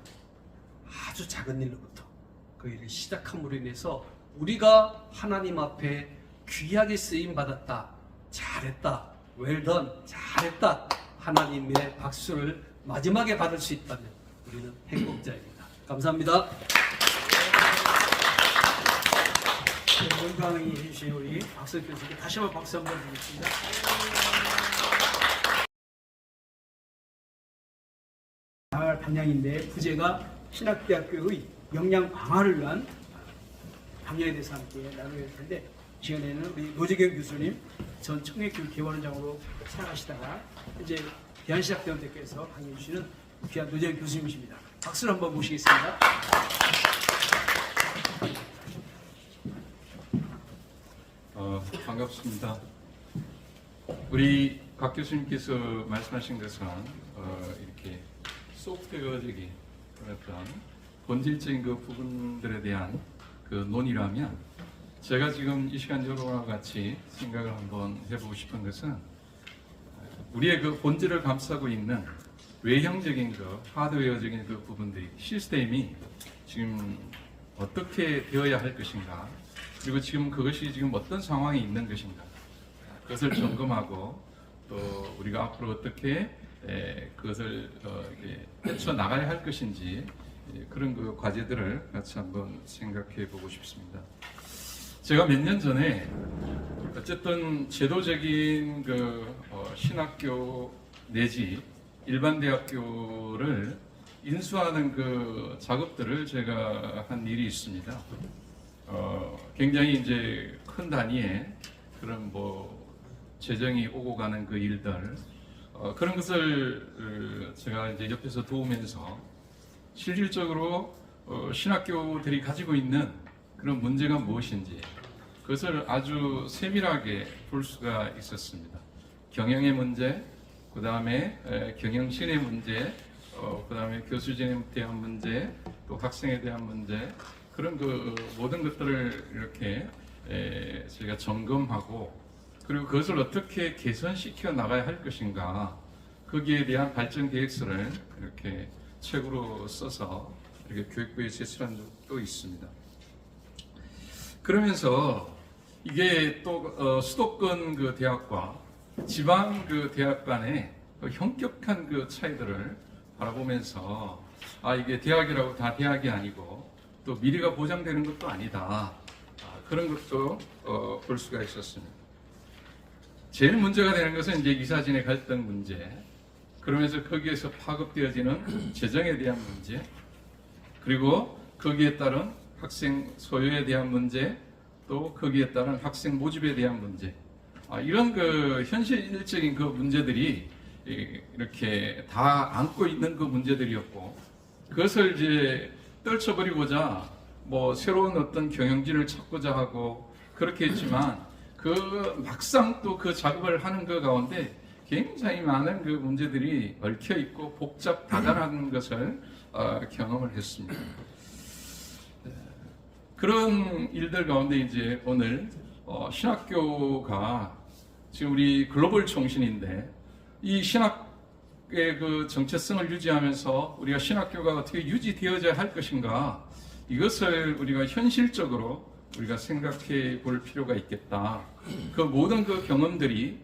아주 작은 일로부터 그 일을 시작함으로 인해서 우리가 하나님 앞에 귀하게 쓰임 받았다, 잘했다, 웰던, 잘했다, 하나님의 박수를 마지막에 받을 수 있다면 우리는 행복자입니다. 감사합니다. 오늘 강의 해주신 우리 박석 교수께 다시 한번 박수 한번 드리겠습니다. 나갈 방향인데 부제가 신학대학교의 역량 강화를 위한 방향에 대해서 함께 나누게 될 텐데, 시간에는 우리 노재경 교수님 전 청계교육개발원장으로 살아가시다가 현재 대한신학대원대학교에서 강의해 주시는 귀한 노재경 교수님이십니다. 박수를 한번 모시겠습니다. 반갑습니다. 우리 박 교수님께서 말씀하신 것은 이렇게 소프트웨어적인 어떤 본질적인 그 부분들에 대한 그 논의라면, 제가 지금 이 시간 여러분과 같이 생각을 한번 해보고 싶은 것은 우리의 그 본질을 감싸고 있는 외형적인 그 하드웨어적인 그 부분들이, 시스템이 지금 어떻게 되어야 할 것인가, 그리고 지금 그것이 지금 어떤 상황에 있는 것인가, 그것을 점검하고 또 우리가 앞으로 어떻게 그것을 헤쳐 나가야 할 것인지, 그런 그 과제들을 같이 한번 생각해 보고 싶습니다. 제가 몇 년 전에 어쨌든 제도적인 그 신학교 내지 일반 대학교를 인수하는 그 작업들을 제가 한 일이 있습니다. 굉장히 이제 큰 단위의 그런 뭐 재정이 오고 가는 그 일들, 그런 것을 제가 이제 옆에서 도우면서 실질적으로 신학교들이 가지고 있는 그런 문제가 무엇인지 그것을 아주 세밀하게 볼 수가 있었습니다. 경영의 문제, 그 다음에 경영신의 문제, 그 다음에 교수진에 대한 문제, 또 학생에 대한 문제, 그런 그 모든 것들을 이렇게 저희가 점검하고, 그리고 그것을 어떻게 개선시켜 나가야 할 것인가, 거기에 대한 발전 계획서를 이렇게 책으로 써서 이렇게 교육부에 제출한 적도 있습니다. 그러면서 이게 또 수도권 그 대학과 지방 그 대학 간의 그 현격한 그 차이들을 바라보면서, 이게 대학이라고 다 대학이 아니고 또 미래가 보장되는 것도 아니다, 그런 것도 볼 수가 있었습니다. 제일 문제가 되는 것은 이제 이사진의 갈등 문제, 그러면서 거기에서 파급되어지는 재정에 대한 문제, 그리고 거기에 따른 학생 소요에 대한 문제, 또 거기에 따른 학생 모집에 대한 문제, 이런 그 현실적인 그 문제들이 이렇게 다 안고 있는 그 문제들이었고, 그것을 이제 떨쳐버리고자 뭐 새로운 어떤 경영진을 찾고자 하고 그렇게 했지만, 그 막상 또 그 작업을 하는 그 가운데 굉장히 많은 그 문제들이 얽혀 있고 복잡다단한 것을 경험을 했습니다. 그런 일들 가운데 이제 오늘 신학교가 지금 우리 글로벌 총신인데, 이 신학의 그 정체성을 유지하면서 우리가 신학교가 어떻게 유지되어야 할 것인가, 이것을 우리가 현실적으로 우리가 생각해 볼 필요가 있겠다. 그 모든 그 경험들이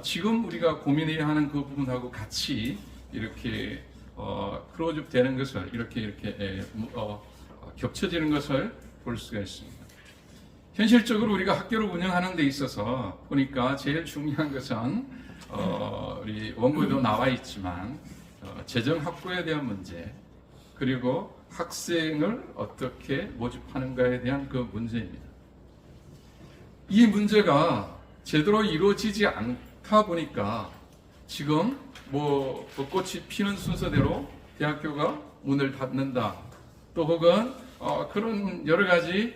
지금 우리가 고민해야 하는 그 부분하고 같이 이렇게 크로즈업 되는 것을 이렇게 겹쳐지는 것을 볼 수가 있습니다. 현실적으로 우리가 학교를 운영하는 데 있어서 보니까 제일 중요한 것은 우리 원고에도 나와 있지만 재정 확보에 대한 문제, 그리고 학생을 어떻게 모집하는가에 대한 그 문제입니다. 이 문제가 제대로 이루어지지 않다 보니까 지금 뭐 벚꽃이 피는 순서대로 대학교가 문을 닫는다, 또 혹은 그런 여러 가지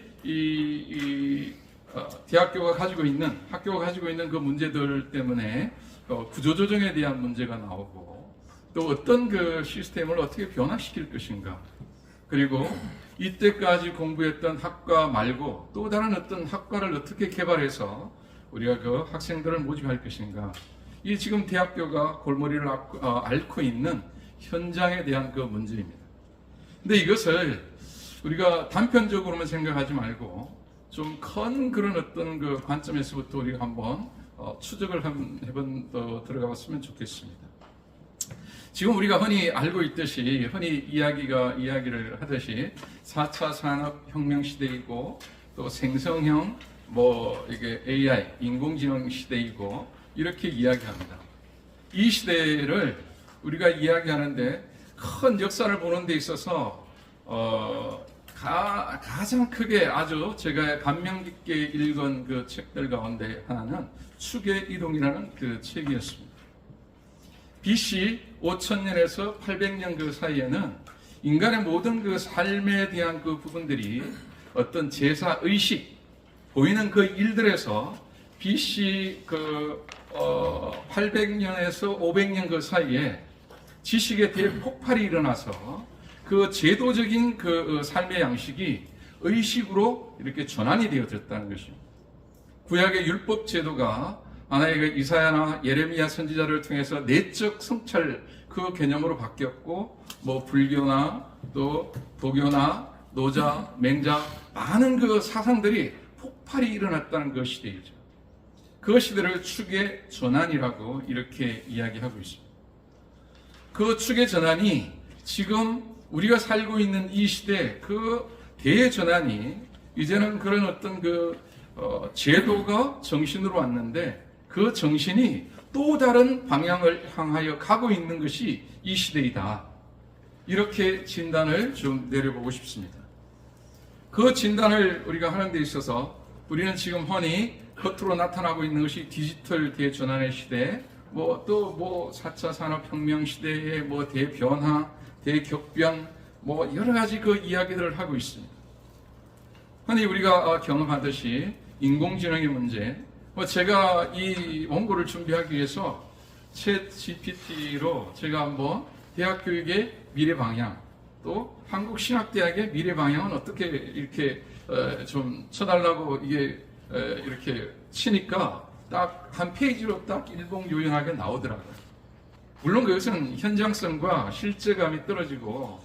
대학교가 가지고 있는, 학교가 가지고 있는 그 문제들 때문에 구조조정에 대한 문제가 나오고, 또 어떤 그 시스템을 어떻게 변화시킬 것인가, 그리고 이때까지 공부했던 학과 말고 또 다른 어떤 학과를 어떻게 개발해서 우리가 그 학생들을 모집할 것인가? 이 지금 대학교가 골머리를 앓고 있는 현장에 대한 그 문제입니다. 근데 이것을 우리가 단편적으로만 생각하지 말고 좀 큰 그런 어떤 그 관점에서부터 우리가 한번 추적을 해본 들어가 봤으면 좋겠습니다. 지금 우리가 흔히 알고 있듯이 흔히 이야기를 하듯이 4차 산업혁명 시대이고 또 생성형 이게 AI 인공지능 시대이고 이렇게 이야기합니다. 이 시대를 우리가 이야기하는데 큰 역사를 보는 데 있어서 가장 크게 아주 제가 감명 깊게 읽은 그 책들 가운데 하나는 축의 이동이라는 그 책이었습니다. BC 5000년에서 800년 그 사이에는 인간의 모든 그 삶에 대한 그 부분들이 어떤 제사 의식 보이는 그 일들에서 BC 800년에서 500년 그 사이에 지식의 대폭발이 일어나서 그 제도적인 그 삶의 양식이 의식으로 이렇게 전환이 되어졌다는 것입니다. 구약의 율법 제도가 하나의 그 이사야나 예레미야 선지자를 통해서 내적 성찰 그 개념으로 바뀌었고 불교나 또 도교나 노자, 맹자 많은 그 사상들이 폭발이 일어났다는 그 시대이죠. 그 시대를 축의 전환이라고 이렇게 이야기하고 있습니다. 그 축의 전환이 지금 우리가 살고 있는 이 시대 그 대전환이 이제는 그런 어떤 그 제도가 정신으로 왔는데 그 정신이 또 다른 방향을 향하여 가고 있는 것이 이 시대이다. 이렇게 진단을 좀 내려보고 싶습니다. 그 진단을 우리가 하는 데 있어서 우리는 지금 흔히 겉으로 나타나고 있는 것이 디지털 대전환의 시대, 또 4차 산업혁명 시대의 대변화, 대격변, 여러 가지 그 이야기들을 하고 있습니다. 흔히 우리가 경험하듯이 인공지능의 문제, 제가 이 원고를 준비하기 위해서 챗 GPT로 제가 한번 대학 교육의 미래 방향, 또 한국신학대학의 미래 방향은 어떻게 이렇게 좀 쳐달라고 이게 이렇게 치니까 딱 한 페이지로 딱 일봉요연하게 나오더라고요. 물론 그것은 현장성과 실제감이 떨어지고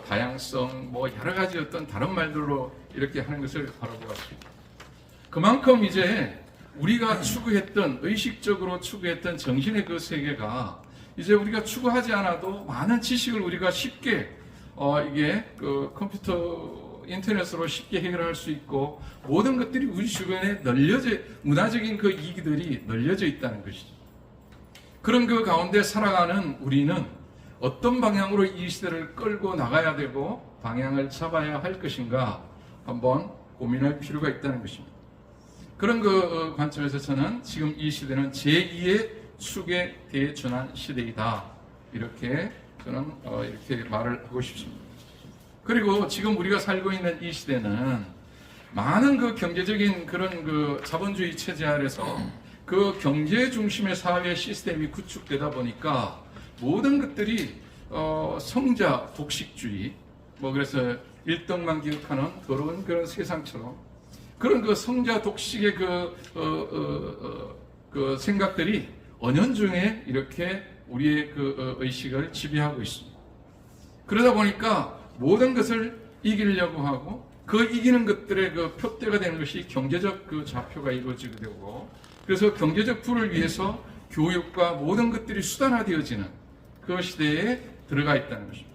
다양성, 여러 가지 어떤 다른 말들로 이렇게 하는 것을 바라보았습니다. 그만큼 이제 우리가 추구했던, 의식적으로 추구했던 정신의 그 세계가 이제 우리가 추구하지 않아도 많은 지식을 우리가 쉽게 이게 그 컴퓨터 인터넷으로 쉽게 해결할 수 있고 모든 것들이 우리 주변에 문화적인 그 이기들이 널려져 있다는 것이죠. 그런 그 가운데 살아가는 우리는 어떤 방향으로 이 시대를 끌고 나가야 되고 방향을 잡아야 할 것인가 한번 고민할 필요가 있다는 것입니다. 그런 그 관점에서 저는 지금 이 시대는 제2의 축의 대전환 시대이다. 이렇게 저는 이렇게 말을 하고 싶습니다. 그리고 지금 우리가 살고 있는 이 시대는 많은 그 경제적인 그런 그 자본주의 체제 아래서 그 경제 중심의 사회 시스템이 구축되다 보니까 모든 것들이 성자 독식주의, 그래서 일등만 기억하는 더러운 그런 세상처럼 그런 그 성자 독식의 그 생각들이 은연중에 이렇게 우리의 그 의식을 지배하고 있습니다. 그러다 보니까 모든 것을 이기려고 하고 그 이기는 것들의 그 표대가 되는 것이 경제적 그 좌표가 이루어지게 되고 그래서 경제적 부를 위해서 교육과 모든 것들이 수단화되어지는 그 시대에 들어가 있다는 것입니다.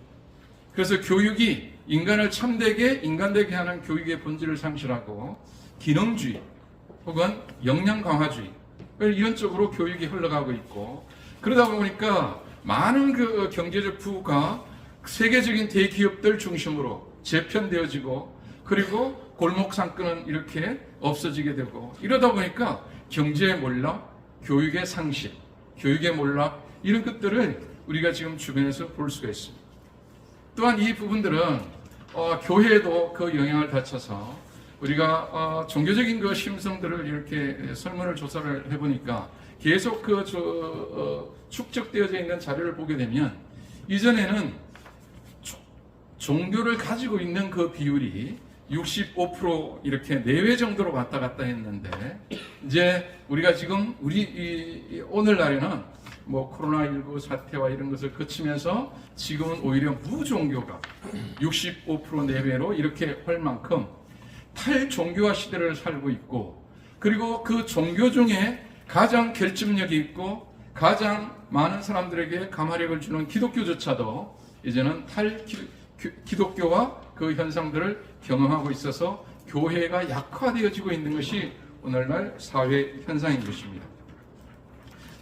그래서 교육이 인간을 참되게 인간되게 하는 교육의 본질을 상실하고 기능주의 혹은 역량 강화주의 이런 쪽으로 교육이 흘러가고 있고 그러다 보니까 많은 그 경제적 부가 세계적인 대기업들 중심으로 재편되어지고 그리고 골목상권은 이렇게 없어지게 되고 이러다 보니까 경제의 몰락, 교육의 상실, 교육의 몰락 이런 것들을 우리가 지금 주변에서 볼 수가 있습니다. 또한 이 부분들은 교회에도 그 영향을 다쳐서 우리가 종교적인 그 심성들을 이렇게 설문을 조사를 해보니까 계속 그 축적되어져 있는 자료를 보게 되면 이전에는 종교를 가지고 있는 그 비율이 65% 이렇게 내외 정도로 왔다 갔다 했는데 이제 우리가 지금 이 오늘날에는 뭐 코로나19 사태와 이런 것을 거치면서 지금은 오히려 무종교가 65% 내외로 이렇게 할 만큼 탈종교화 시대를 살고 있고, 그리고 그 종교 중에 가장 결집력이 있고 가장 많은 사람들에게 감화력을 주는 기독교조차도 이제는 기독교와 그 현상들을 경험하고 있어서 교회가 약화되어지고 있는 것이 오늘날 사회 현상인 것입니다.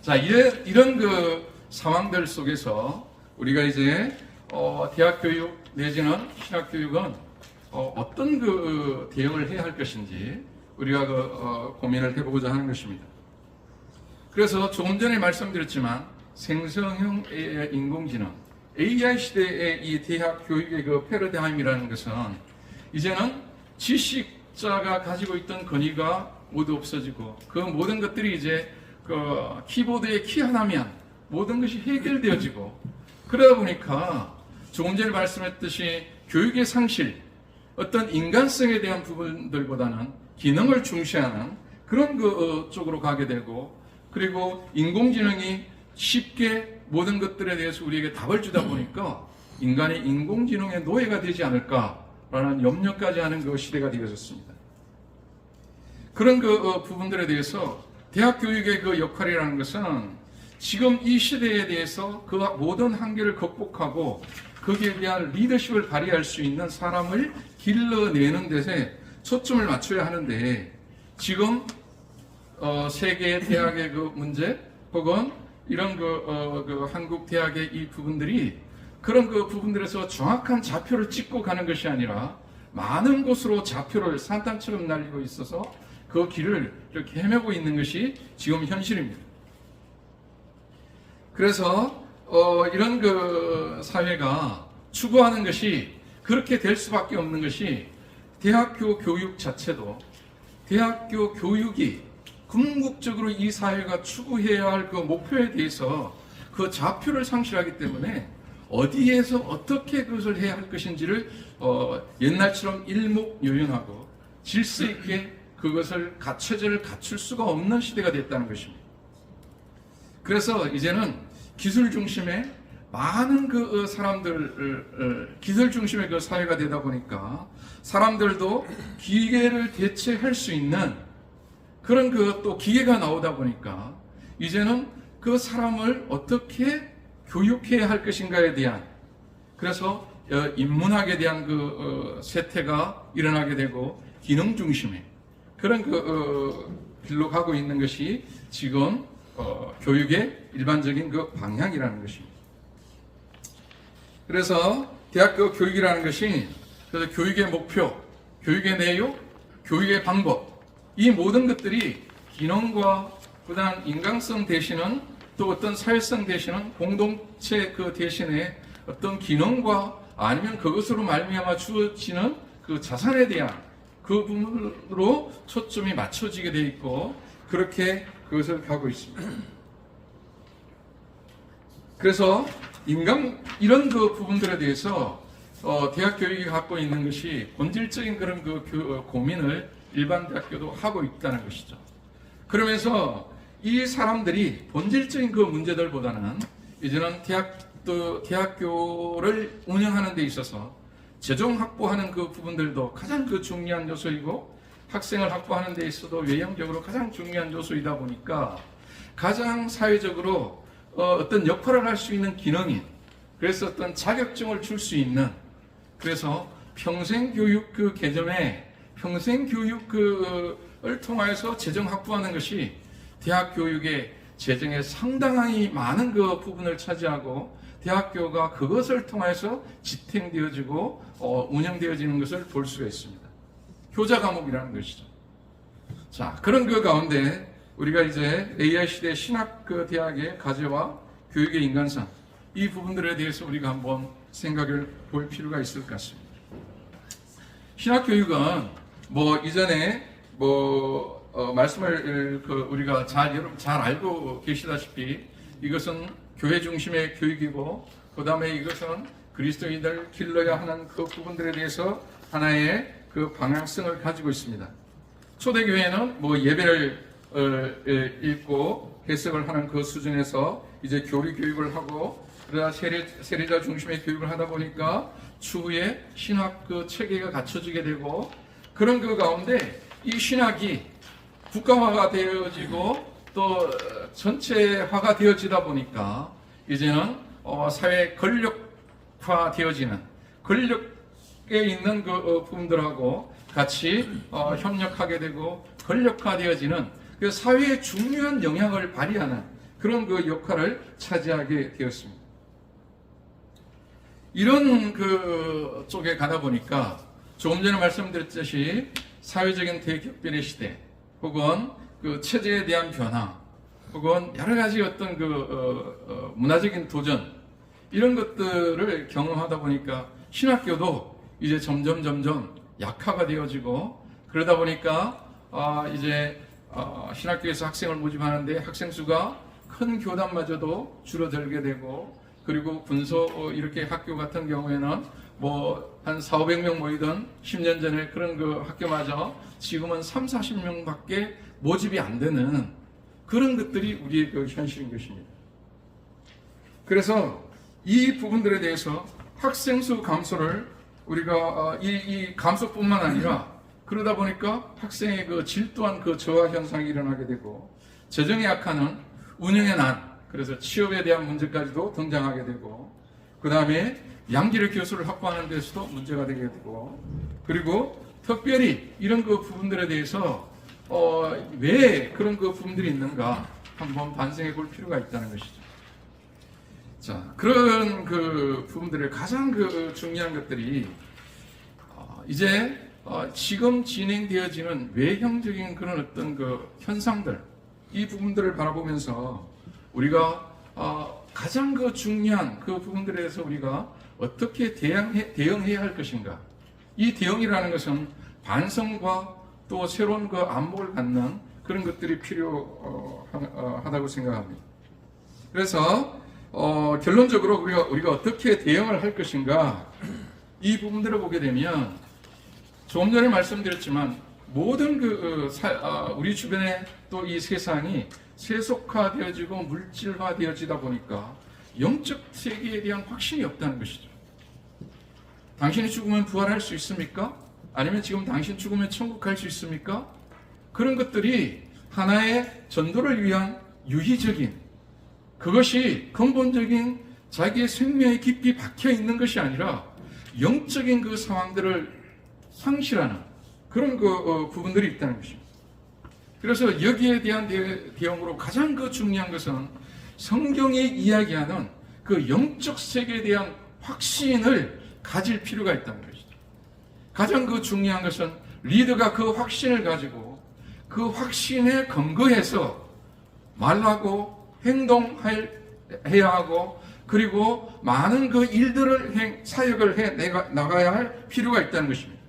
자, 이런 그 상황들 속에서 우리가 이제 대학 교육 내지는 신학 교육은 어떤 그 대응을 해야 할 것인지 우리가 고민을 해보고자 하는 것입니다. 그래서 조금 전에 말씀드렸지만 생성형 인공지능 AI 시대의 이 대학 교육의 그 패러다임이라는 것은 이제는 지식자가 가지고 있던 권위가 모두 없어지고 그 모든 것들이 이제 그 키보드의 키 하나면 모든 것이 해결되어지고, 그러다 보니까 조금 전에 말씀했듯이 교육의 상실, 어떤 인간성에 대한 부분들보다는 기능을 중시하는 그런 그 쪽으로 가게 되고, 그리고 인공지능이 쉽게 모든 것들에 대해서 우리에게 답을 주다 보니까 인간이 인공지능의 노예가 되지 않을까라는 염려까지 하는 그 시대가 되어졌습니다. 그런 그 부분들에 대해서 대학 교육의 그 역할이라는 것은 지금 이 시대에 대해서 그 모든 한계를 극복하고 거기에 대한 리더십을 발휘할 수 있는 사람을 길러내는 데에 초점을 맞춰야 하는데, 지금 세계 대학의 그 문제 혹은 이런 그 한국 대학의 이 부분들이 그런 그 부분들에서 정확한 좌표를 찍고 가는 것이 아니라 많은 곳으로 좌표를 산탄처럼 날리고 있어서 그 길을 이렇게 헤매고 있는 것이 지금 현실입니다. 그래서 이런 그 사회가 추구하는 것이 그렇게 될 수밖에 없는 것이 대학교 교육 자체도 대학교 교육이 궁극적으로 이 사회가 추구해야 할 그 목표에 대해서 그 좌표를 상실하기 때문에 어디에서 어떻게 그것을 해야 할 것인지를 옛날처럼 일목요연하고 질서 있게 그것을 체제를 갖출 수가 없는 시대가 됐다는 것입니다. 그래서 이제는 기술 중심의 많은 그 사람들, 기술 중심의 그 사회가 되다 보니까 사람들도 기계를 대체할 수 있는 그런 그 또 기계가 나오다 보니까 이제는 그 사람을 어떻게 교육해야 할 것인가에 대한, 그래서 인문학에 대한 그 쇠퇴가 일어나게 되고 기능 중심의 그런 그 길로 가고 있는 것이 지금 교육의 일반적인 그 방향이라는 것입니다. 그래서 대학교 교육이라는 것이 그래서 교육의 목표, 교육의 내용, 교육의 방법, 이 모든 것들이 기능과 그다음 인간성 대신은 또 어떤 사회성 대신은 공동체 그 대신에 어떤 기능과 아니면 그것으로 말미암아 주어지는 그 자산에 대한 그 부분으로 초점이 맞춰지게 되어 있고 그렇게 그것을 가고 있습니다. 그래서 이런 그 부분들에 대해서 대학 교육이 갖고 있는 것이 본질적인 그런 그 고민을 일반 대학교도 하고 있다는 것이죠. 그러면서 이 사람들이 본질적인 그 문제들보다는 이제는 대학교를 운영하는 데 있어서 재정 확보하는 그 부분들도 가장 그 중요한 요소이고 학생을 확보하는 데 있어도 외형적으로 가장 중요한 요소이다 보니까 가장 사회적으로 어떤 역할을 할 수 있는 기능인, 그래서 어떤 자격증을 줄 수 있는, 그래서 평생교육 그 개념에 평생교육을 통해서 재정 확보하는 것이 대학 교육의 재정에 상당히 많은 그 부분을 차지하고 대학교가 그것을 통해서 지탱되어지고 운영되어지는 것을 볼 수가 있습니다. 효자 과목이라는 것이죠. 자, 그런 그 가운데 우리가 이제 AI 시대 신학 그 대학의 과제와 교육의 인간성, 이 부분들에 대해서 우리가 한번 생각을 볼 필요가 있을 것 같습니다. 신학 교육은 뭐 이전에 말씀을 우리가 여러분 잘 알고 계시다시피 이것은 교회 중심의 교육이고 그 다음에 이것은 그리스도인들 길러야 하는 그 부분들에 대해서 하나의 그 방향성을 가지고 있습니다. 초대교회는 뭐 예배를 읽고 해석을 하는 그 수준에서 이제 교리 교육을 하고 그러다 세례자 중심의 교육을 하다 보니까 추후에 신학 그 체계가 갖춰지게 되고 그런 그 가운데 이 신학이 국가화가 되어지고 또 전체화가 되어지다 보니까 이제는 사회 권력화 되어지는 권력에 있는 그 부분들하고 같이 협력하게 되고 권력화되어지는 그 사회에 중요한 영향을 발휘하는 그런 그 역할을 차지하게 되었습니다. 이런 그 쪽에 가다 보니까 조금 전에 말씀드렸듯이 사회적인 대격변의 시대 혹은 그 체제에 대한 변화 혹은 여러 가지 어떤 그 문화적인 도전 이런 것들을 경험하다 보니까 신학교도 이제 점점 약화가 되어지고 그러다 보니까 이제 신학교에서 학생을 모집하는데 학생 수가 큰 교단마저도 줄어들게 되고 그리고 군소 이렇게 학교 같은 경우에는 뭐 한 400~500명 모이던 10년 전에 그런 그 학교마저 지금은 30~40명밖에 모집이 안 되는 그런 것들이 우리의 그 현실인 것입니다. 그래서 이 부분들에 대해서 학생 수 감소를 우리가 이 감소뿐만 아니라 그러다 보니까 학생의 그 질 또한 그 저하 현상이 일어나게 되고 재정의 약화는 운영의 난 그래서 취업에 대한 문제까지도 등장하게 되고 그 다음에 양질의 교수를 확보하는 데서도 문제가 되게 되고 그리고 특별히 이런 그 부분들에 대해서 왜 그런 그 부분들이 있는가 한번 반성해 볼 필요가 있다는 것이죠. 자, 그런 그 부분들의 가장 그 중요한 것들이 이제 지금 진행되어지는 외형적인 그런 어떤 그 현상들 이 부분들을 바라보면서 우리가 가장 그 중요한 그 부분들에 대해서 우리가 어떻게 대응해야 할 것인가 이 대응이라는 것은 반성과 또 새로운 그 안목을 갖는 그런 것들이 필요하다고 생각합니다. 그래서 결론적으로 우리가 어떻게 대응을 할 것인가 이 부분들을 보게 되면 조금 전에 말씀드렸지만 모든 우리 주변에 또 이 세상이 세속화되어지고 물질화되어지다 보니까 영적 세계에 대한 확신이 없다는 것이죠. 당신이 죽으면 부활할 수 있습니까? 아니면 지금 당신 죽으면 천국 갈 수 있습니까? 그런 것들이 하나의 전도를 위한 유희적인 그것이 근본적인 자기의 생명에 깊이 박혀 있는 것이 아니라 영적인 그 상황들을 상실하는 그런 그 부분들이 있다는 것입니다. 그래서 여기에 대한 대응으로 가장 그 중요한 것은 성경이 이야기하는 그 영적 세계에 대한 확신을 가질 필요가 있다는 것이죠. 가장 그 중요한 것은 리더가 그 확신을 가지고 그 확신에 근거해서 말하고 행동해야 하고 그리고 많은 그 일들을 사역을 해 나가야 할 필요가 있다는 것입니다.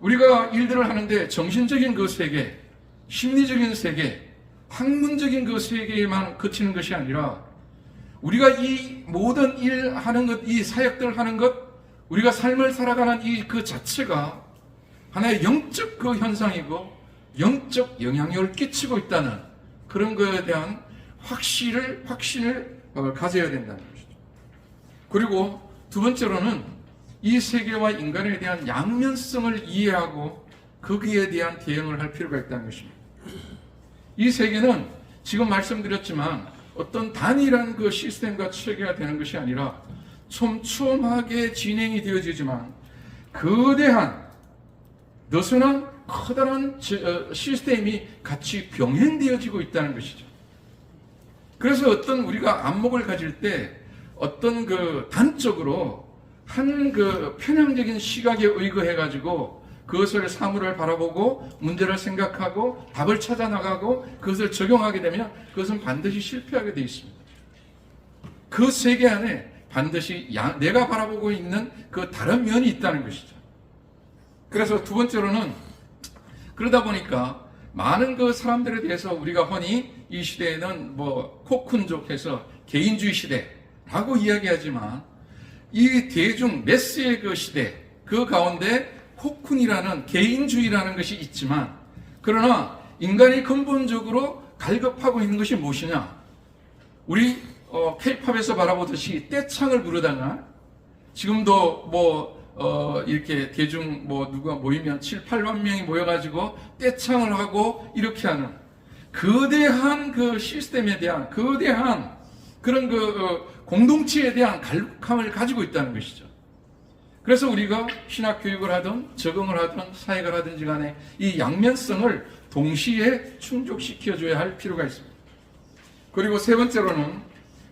우리가 일들을 하는데 정신적인 그 세계, 심리적인 세계, 학문적인 그 세계에만 그치는 것이 아니라 우리가 이 모든 일 하는 것, 이 사역들 하는 것, 우리가 삶을 살아가는 이 그 자체가 하나의 영적 그 현상이고 영적 영향력을 끼치고 있다는 그런 것에 대한 확신을 가져야 된다는 것이죠. 그리고 두 번째로는 이 세계와 인간에 대한 양면성을 이해하고 거기에 대한 대응을 할 필요가 있다는 것입니다. 이 세계는 지금 말씀드렸지만 어떤 단일한 그 시스템과 체계가 되는 것이 아니라 촘촘하게 진행이 되어지지만 거대한 느슨한 커다란 시스템이 같이 병행되어지고 있다는 것이죠. 그래서 어떤 우리가 안목을 가질 때 어떤 그 단적으로 한 그 편향적인 시각에 의거해 가지고 그것을 사물을 바라보고 문제를 생각하고 답을 찾아 나가고 그것을 적용하게 되면 그것은 반드시 실패하게 되어 있습니다. 그 세계 안에 반드시 내가 바라보고 있는 그 다른 면이 있다는 것이죠. 그래서 두 번째로는 그러다 보니까 많은 그 사람들에 대해서 우리가 흔히 이 시대에는 뭐 코쿤족해서 개인주의 시대라고 이야기하지만 이 대중 매스의 그 시대 그 가운데 코쿤이라는 개인주의라는 것이 있지만 그러나 인간이 근본적으로 갈급하고 있는 것이 무엇이냐? 우리 K-팝에서 바라보듯이 떼창을 부르다가 지금도 이렇게 대중 누가 모이면 7, 8만 명이 모여가지고 떼창을 하고 이렇게 하는 거대한 그 시스템에 대한 거대한 그런 공동체에 대한 갈급함을 가지고 있다는 것이죠. 그래서 우리가 신학 교육을 하든 적응을 하든 사역을 하든지 간에 이 양면성을 동시에 충족시켜줘야 할 필요가 있습니다. 그리고 세 번째로는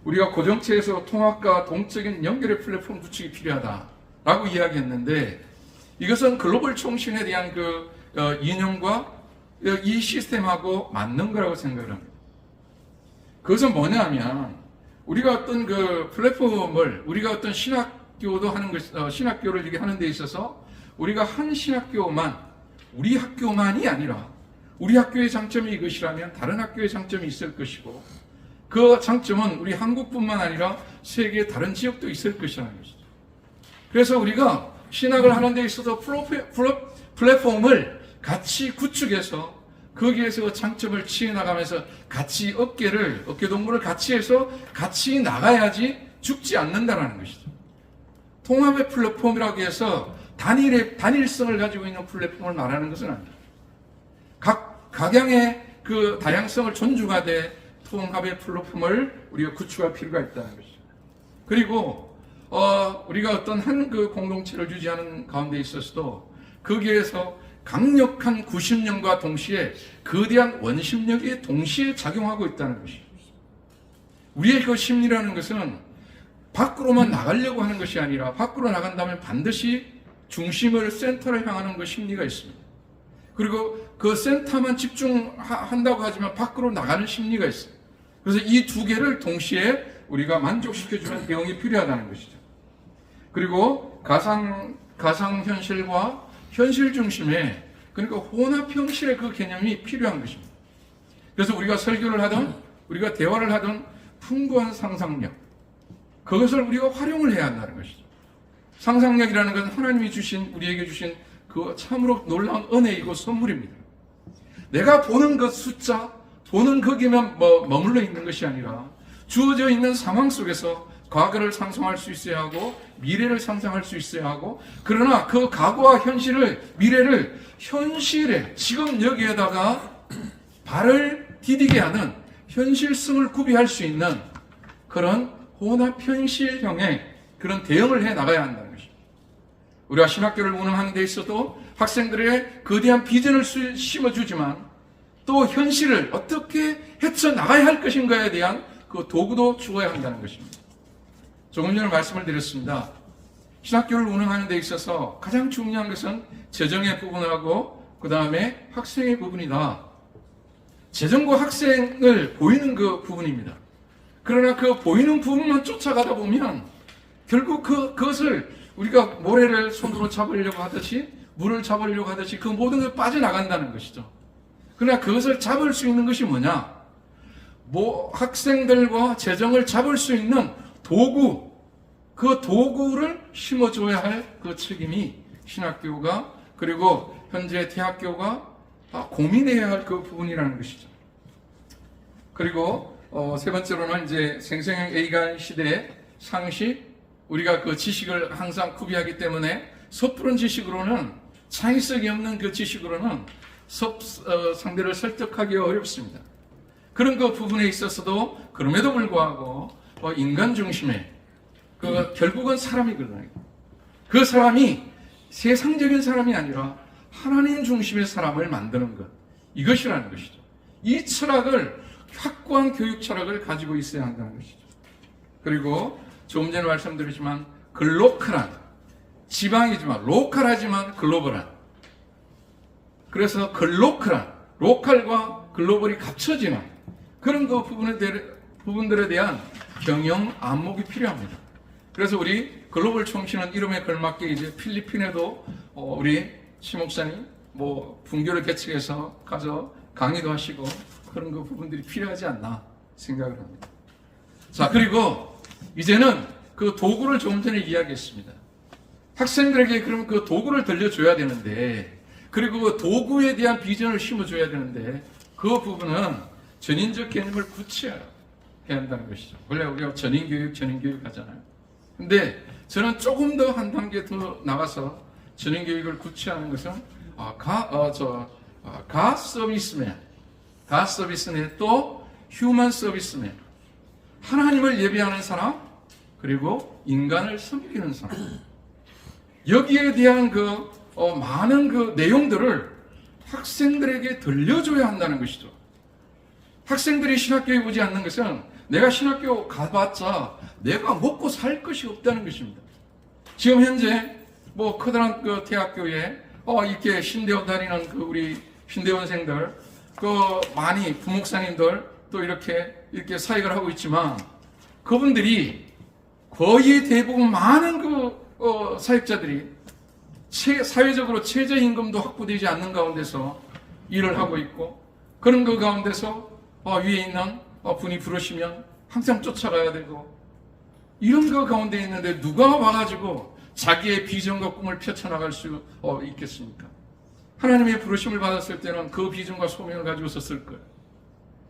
우리가 고정체에서 통합과 동적인 연결의 플랫폼 구축이 필요하다라고 이야기했는데 이것은 글로벌 총신에 대한 이념과 이 시스템하고 맞는 거라고 생각을 합니다. 그것은 뭐냐면 우리가 어떤 플랫폼을 우리가 어떤 신학교도 하는 신학교를 이렇게 하는 데 있어서 우리가 한 신학교만 우리 학교만이 아니라 우리 학교의 장점이 이것이라면 다른 학교의 장점이 있을 것이고 그 장점은 우리 한국뿐만 아니라 세계의 다른 지역도 있을 것이라는 것이죠. 그래서 우리가 신학을 하는 데 있어서 플랫폼을 같이 구축해서 거기에서 장점을 취해나가면서 같이 어깨동무를 같이 해서 같이 나가야지 죽지 않는다는 것이죠. 통합의 플랫폼이라고 해서 단일성을 가지고 있는 플랫폼을 말하는 것은 아닙니다. 각양의 그 다양성을 존중하되 통합의 플랫폼을 우리가 구축할 필요가 있다는 것이죠. 그리고 우리가 어떤 한 공동체를 유지하는 가운데 있어서도 거기에서 강력한 구심력과 동시에 거대한 원심력이 동시에 작용하고 있다는 것이죠. 우리의 그 심리라는 것은 밖으로만 나가려고 하는 것이 아니라 밖으로 나간다면 반드시 중심을 센터를 향하는 그 심리가 있습니다. 그리고 그 센터만 집중한다고 하지만 밖으로 나가는 심리가 있어요. 그래서 이 두 개를 동시에 우리가 만족시켜주는 대응이 필요하다는 것이죠. 그리고 가상현실과 현실 중심의 그러니까 혼합형실의 그 개념이 필요한 것입니다. 그래서 우리가 설교를 하든 우리가 대화를 하든 풍부한 상상력 그것을 우리가 활용을 해야 한다는 것이죠. 상상력이라는 것은 하나님이 우리에게 주신 그 참으로 놀라운 은혜이고 선물입니다. 내가 보는 것 숫자 보는 거기만 머물러 있는 것이 아니라 주어져 있는 상황 속에서 과거를 상상할 수 있어야 하고 미래를 상상할 수 있어야 하고 그러나 그 과거와 미래를 현실에 지금 여기에다가 발을 디디게 하는 현실성을 구비할 수 있는 그런 혼합현실형의 그런 대응을 해 나가야 한다는 것입니다. 우리가 신학교를 운영하는 데 있어도 학생들의 거대한 비전을 심어주지만 또 현실을 어떻게 헤쳐나가야 할 것인가에 대한 그 도구도 주어야 한다는 것입니다. 조금 전에 말씀을 드렸습니다. 신학교를 운영하는 데 있어서 가장 중요한 것은 재정의 부분하고 그 다음에 학생의 부분이다. 재정과 학생을 보이는 그 부분입니다. 그러나 그 보이는 부분만 쫓아가다 보면 결국 그것을 우리가 모래를 손으로 잡으려고 하듯이 물을 잡으려고 하듯이 그 모든 게 빠져나간다는 것이죠. 그러나 그것을 잡을 수 있는 것이 뭐냐? 학생들과 재정을 잡을 수 있는 도구, 그 도구를 심어줘야 할 그 책임이 신학교가 그리고 현재 대학교가 고민해야 할 그 부분이라는 것이죠. 그리고 세 번째로는 이제 생생형 A간 시대의 상식, 우리가 그 지식을 항상 구비하기 때문에 섣부른 지식으로는 창의성이 없는 그 지식으로는 상대를 설득하기 어렵습니다. 그런 그 부분에 있어서도 그럼에도 불구하고 인간 중심의 결국은 사람이거든요. 그 사람이 세상적인 사람이 아니라 하나님 중심의 사람을 만드는 것 이것이라는 것이죠. 이 철학을 확고한 교육 철학을 가지고 있어야 한다는 것이죠. 그리고 조금 전에 말씀드렸지만 글로컬한 지방이지만 로컬하지만 글로벌한 그래서 글로컬한 로컬과 글로벌이 갖춰지는 그런 그 부분들에 대한 경영 안목이 필요합니다. 그래서 우리 글로벌 총신은 이름에 걸맞게 이제 필리핀에도 우리 시 목사님 분교를 개척해서 가서 강의도 하시고 그런 그 부분들이 필요하지 않나 생각을 합니다. 자, 그리고 이제는 그 도구를 조금 전에 이야기했습니다. 학생들에게 그럼 그 도구를 들려줘야 되는데 그리고 그 도구에 대한 비전을 심어줘야 되는데 그 부분은 전인적 개념을 구체화해야 한다는 것이죠. 원래 우리가 전인교육 하잖아요. 근데 저는 조금 더 한 단계 더 나가서 전인교육을 구체화하는 것은 가 서비스맨 또 휴먼 서비스맨, 하나님을 예배하는 사람 그리고 인간을 섬기는 사람, 여기에 대한 많은 그 내용들을 학생들에게 들려줘야 한다는 것이죠. 학생들이 신학교에 오지 않는 것은 내가 신학교 가봤자 내가 먹고 살 것이 없다는 것입니다. 지금 현재 커다란 그 대학교에 이렇게 신대원 다니는 우리 신대원생들, 많이 부목사님들 또 이렇게 사역을 하고 있지만 그분들이 거의 대부분 많은 사역자들이 사회적으로 최저임금도 확보되지 않는 가운데서 일을 하고 있고, 그런 그 가운데서 위에 있는 분이 부르시면 항상 쫓아가야 되고, 이런 그 가운데 있는데 누가 와가지고 자기의 비전과 꿈을 펼쳐나갈 수 있겠습니까? 하나님의 부르심을 받았을 때는 그 비전과 소명을 가지고 썼을 거예요.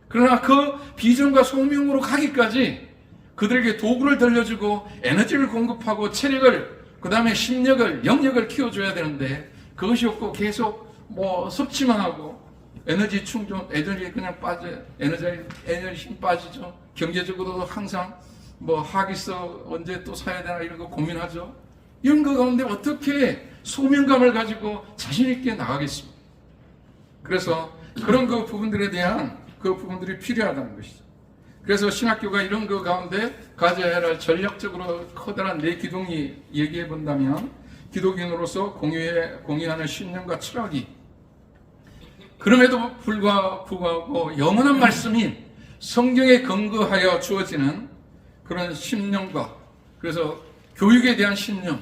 그러나 그 비전과 소명으로 가기까지 그들에게 도구를 들려주고 에너지를 공급하고 체력을, 그 다음에 심력을, 영역을 키워줘야 되는데 그것이 없고 계속 섭취만 하고 에너지 충전, 에너지 그냥 빠져요. 에너지 힘 빠지죠. 경제적으로도 항상 하기서 언제 또 사야 되나 이런 거 고민하죠. 이런 거 가운데 어떻게 소명감을 가지고 자신있게 나가겠습니까? 그래서 그런 그 부분들에 대한 그 부분들이 필요하다는 것이죠. 그래서 신학교가 이런 그 가운데 가져야 할 전략적으로 커다란 네 기둥이 얘기해 본다면, 기독인으로서 공유하는 신념과 철학이, 그럼에도 불구하고 영원한 말씀인 성경에 근거하여 주어지는 그런 신념과, 그래서 교육에 대한 신념,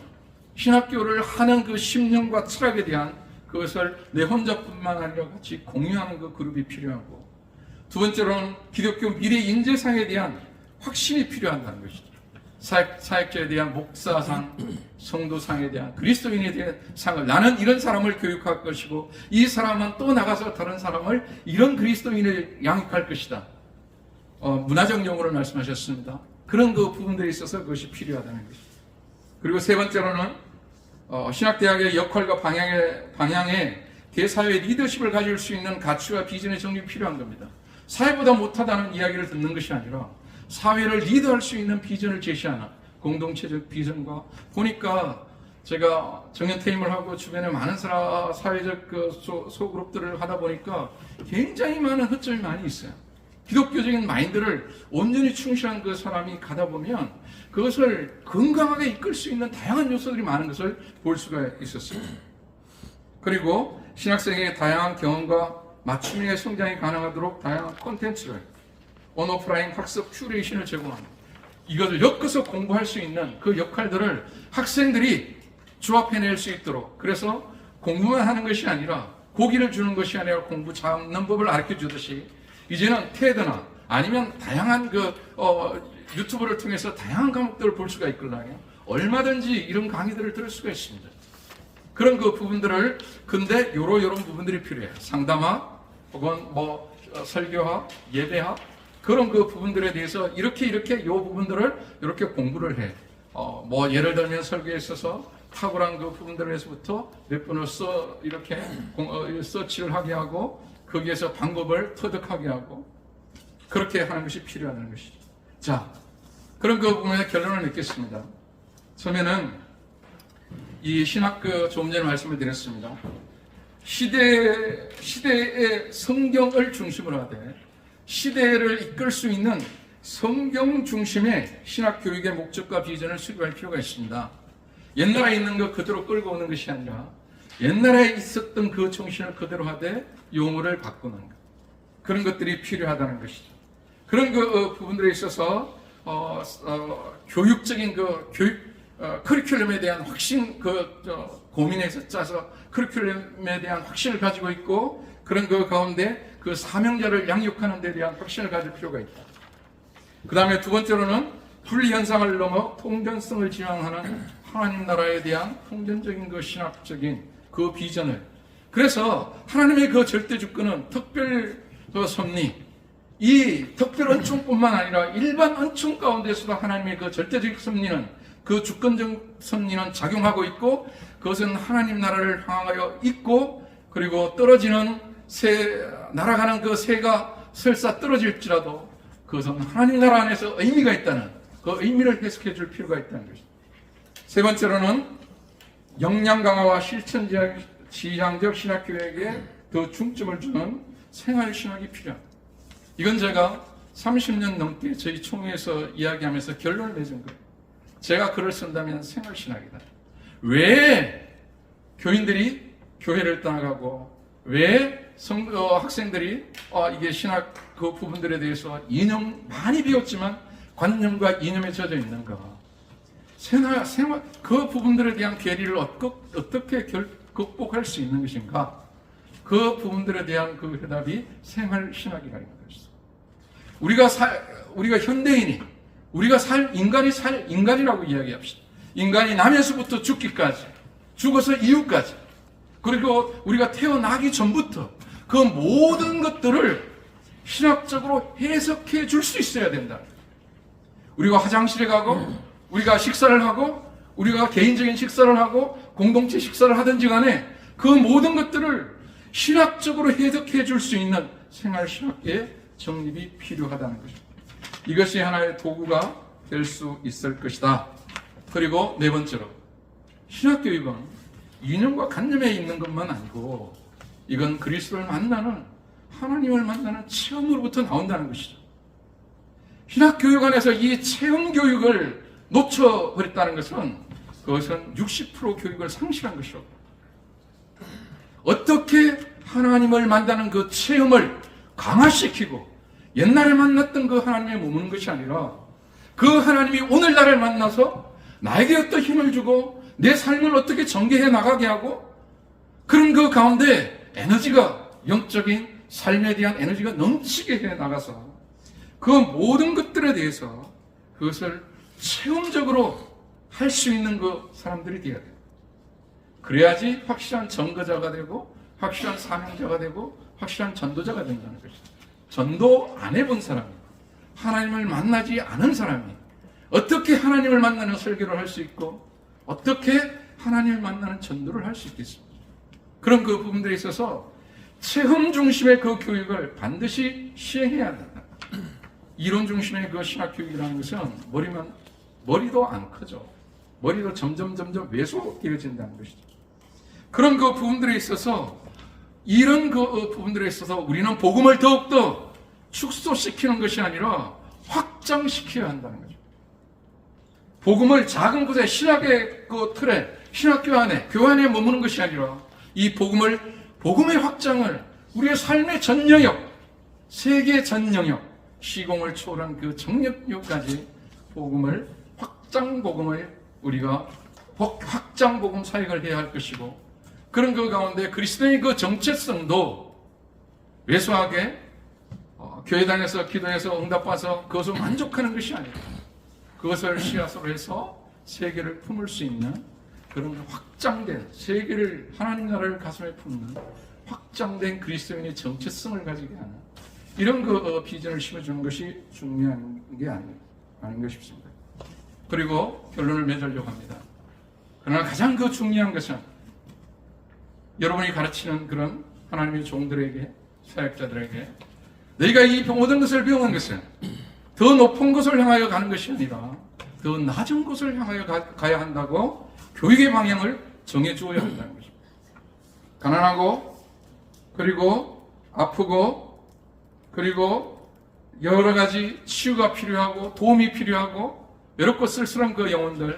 신학교를 하는 그 신념과 철학에 대한 그것을 내 혼자뿐만 아니라 같이 공유하는 그 그룹이 필요하고, 두 번째로는 기독교 미래 인재상에 대한 확신이 필요하다는 것이죠. 사역자에 대한 목사상, 성도상에 대한, 그리스도인에 대한 상을, 나는 이런 사람을 교육할 것이고 이 사람은 또 나가서 다른 사람을 이런 그리스도인을 양육할 것이다. 문화적 용어를 말씀하셨습니다. 그런 그 부분들에 있어서 그것이 필요하다는 것이죠. 그리고 세 번째로는 신학대학의 역할과 방향에 대사회 리더십을 가질 수 있는 가치와 비전의 정립이 필요한 겁니다. 사회보다 못하다는 이야기를 듣는 것이 아니라 사회를 리드할 수 있는 비전을 제시하는 공동체적 비전과, 보니까 제가 정년퇴임을 하고 주변에 많은 사회적 소그룹들을 하다 보니까 굉장히 많은 허점이 많이 있어요. 기독교적인 마인드를 온전히 충실한 그 사람이 가다 보면 그것을 건강하게 이끌 수 있는 다양한 요소들이 많은 것을 볼 수가 있었습니다. 그리고 신학생의 다양한 경험과 맞춤형의 성장이 가능하도록 다양한 콘텐츠를, 온오프라인 학습 큐레이션을 제공합니다. 이것을 엮어서 공부할 수 있는 그 역할들을 학생들이 조합해낼 수 있도록, 그래서 공부만 하는 것이 아니라, 고기를 주는 것이 아니라 공부 잡는 법을 가르쳐 주듯이 이제는 테드나 아니면 다양한 유튜브를 통해서 다양한 과목들을 볼 수가 있거든요. 얼마든지 이런 강의들을 들을 수가 있습니다. 그런 그 부분들을, 근데 요런 부분들이 필요해요. 상담학 혹은 설교학, 예배학, 그런 그 부분들에 대해서 이렇게 요 부분들을 이렇게 공부를 해. 예를 들면 설교에 있어서 탁월한 그 부분들에서부터 몇 분을 이렇게 서치를 하게 하고, 거기에서 방법을 터득하게 하고, 그렇게 하는 것이 필요하다는 것이죠. 자, 그런 그 부분의 결론을 맺겠습니다. 처음에는 이 신학 조금 전에 말씀을 드렸습니다. 시대의 성경을 중심으로 하되 시대를 이끌 수 있는 성경 중심의 신학 교육의 목적과 비전을 수립할 필요가 있습니다. 옛날에 있는 것 그대로 끌고 오는 것이 아니라 옛날에 있었던 그 정신을 그대로 하되 용어를 바꾸는 것, 그런 것들이 필요하다는 것이죠. 그런 그 부분들에 있어서 교육적인 커리큘럼에 대한 확신, 고민해서 짜서 커리큘럼에 대한 확신을 가지고 있고, 그런 그 가운데 그 사명자를 양육하는 데 대한 확신을 가질 필요가 있다. 그 다음에 두 번째로는 분리현상을 넘어 통전성을 지향하는 하나님 나라에 대한 통전적인 그 신학적인 그 비전을 그래서 하나님의 그 절대 주권은 특별 그 섭리, 이 특별 은총뿐만 아니라 일반 은총 가운데서도 하나님의 그 절대적 섭리는, 그 주권적 섭리는 작용하고 있고, 그것은 하나님 나라를 향하여 있고, 그리고 떨어지는 날아가는 그 새가 설사 떨어질지라도 그것은 하나님 나라 안에서 의미가 있다는 그 의미를 해석해 줄 필요가 있다는 것입니다. 세 번째로는 역량 강화와 실천 지향적 신학교육에 더 중점을 주는 생활 신학이 필요합니다. 이건 제가 30년 넘게 저희 총회에서 이야기하면서 결론을 맺은 거예요. 제가 글을 쓴다면 생활 신학이다. 왜 교인들이 교회를 떠나가고, 왜 학생들이 이게 신학 그 부분들에 대해서 이념 많이 배웠지만 관념과 이념에 젖어 있는가? 생활 그 부분들에 대한 괴리를 어떻게 극복할 수 있는 것인가? 그 부분들에 대한 그 해답이 생활 신학이라는 것이죠. 우리가 현대인이 인간이라고 이야기합시다. 인간이 나면서부터 죽기까지, 죽어서 이후까지, 그리고 우리가 태어나기 전부터 그 모든 것들을 신학적으로 해석해 줄 수 있어야 된다. 우리가 화장실에 가고, 우리가 식사를 하고, 우리가 개인적인 식사를 하고, 공동체 식사를 하든지 간에 그 모든 것들을 신학적으로 해석해 줄 수 있는 생활 신학계의 정립이 필요하다는 것입니다. 이것이 하나의 도구가 될 수 있을 것이다. 그리고 네 번째로, 신학교육은 이념과 관념에 있는 것만 아니고 이건 그리스도를 만나는, 하나님을 만나는 체험으로부터 나온다는 것이죠. 신학교육 안에서 이 체험 교육을 놓쳐버렸다는 것은 그것은 60% 교육을 상실한 것이라고. 어떻게 하나님을 만나는 그 체험을 강화시키고 옛날에 만났던 그 하나님에 머무는 것이 아니라 그 하나님이 오늘 나를 만나서 나에게 어떤 힘을 주고 내 삶을 어떻게 전개해 나가게 하고, 그런 그 가운데 에너지가, 영적인 삶에 대한 에너지가 넘치게 해 나가서 그 모든 것들에 대해서 그것을 체험적으로 할 수 있는 그 사람들이 되어야 돼요. 그래야지 확실한 전거자가 되고 확실한 사명자가 되고 확실한 전도자가 된다는 것이죠. 전도 안 해본 사람이, 하나님을 만나지 않은 사람이 어떻게 하나님을 만나는 설교를 할 수 있고 어떻게 하나님을 만나는 전도를 할 수 있겠습니까? 그런 그 부분들에 있어서 체험 중심의 그 교육을 반드시 시행해야 된다. 이론 중심의 그 신학 교육이라는 것은 머리도 안 크죠. 머리도 점점 왜소되어진다는 것이죠. 그런 그 부분들에 있어서, 이런 그 부분들에 있어서 우리는 복음을 더욱더 축소시키는 것이 아니라 확장시켜야 한다는 거죠. 복음을 작은 곳에, 신학의 그 틀에, 신학교 안에, 교회 안에 머무는 것이 아니라 이 복음의 확장을 우리의 삶의 전 영역, 세계 전 영역, 시공을 초월한 그 정력까지 확장 복음을 우리가 확장 복음 사역을 해야 할 것이고, 그런 그 가운데 그리스도의 그 정체성도 왜소하게 교회당에서 기도해서 응답받아서 그것을 만족하는 것이 아니라 그것을 씨앗으로 해서 세계를 품을 수 있는 그런 확장된, 세계를, 하나님 나라를 가슴에 품는 확장된 그리스도인의 정체성을 가지게 하는 이런 그 비전을 심어주는 것이 중요한 게 아닌가 싶습니다. 그리고 결론을 맺으려고 합니다. 그러나 가장 그 중요한 것은 여러분이 가르치는 그런 하나님의 종들에게, 사역자들에게 너희가 이 모든 것을 배우는 것은 더 높은 것을 향하여 가는 것이 아니라 더 낮은 곳을 향하여 가야 한다고 교육의 방향을 정해주어야 한다는 것입니다. 가난하고, 그리고 아프고, 그리고 여러 가지 치유가 필요하고 도움이 필요하고 외롭고 쓸쓸한 그 영혼들,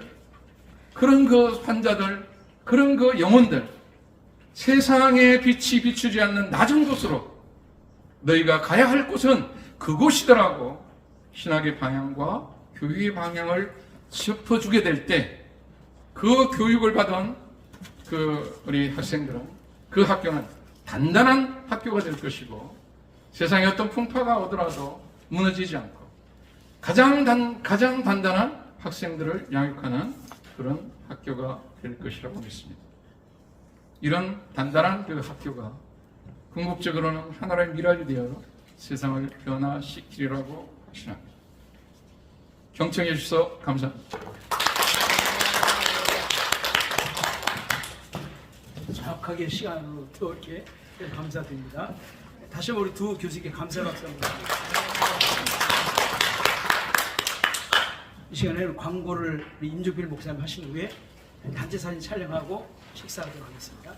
그런 그 환자들, 그런 그 영혼들, 세상의 빛이 비추지 않는 낮은 곳으로 너희가 가야 할 곳은 그곳이더라고 신학의 방향과 교육의 방향을 짚어주게 될 때 그 교육을 받은 그 우리 학생들은, 그 학교는 단단한 학교가 될 것이고 세상에 어떤 풍파가 오더라도 무너지지 않고 가장 단단한 학생들을 양육하는 그런 학교가 될 것이라고 믿습니다. 이런 단단한 그 학교가 궁극적으로는 하나의 미랄이 되어 세상을 변화시키리라고 확신합니다. 경청해 주셔서 감사합니다. 정확하게 시간으로 이렇게 감사드립니다. 다시 한번 우리 두 교수님께 감사 박수 한번 드립니다. 이 시간에 광고를 우리 임종필 목사님 하신 후에 단체 사진 촬영하고 식사하도록 하겠습니다.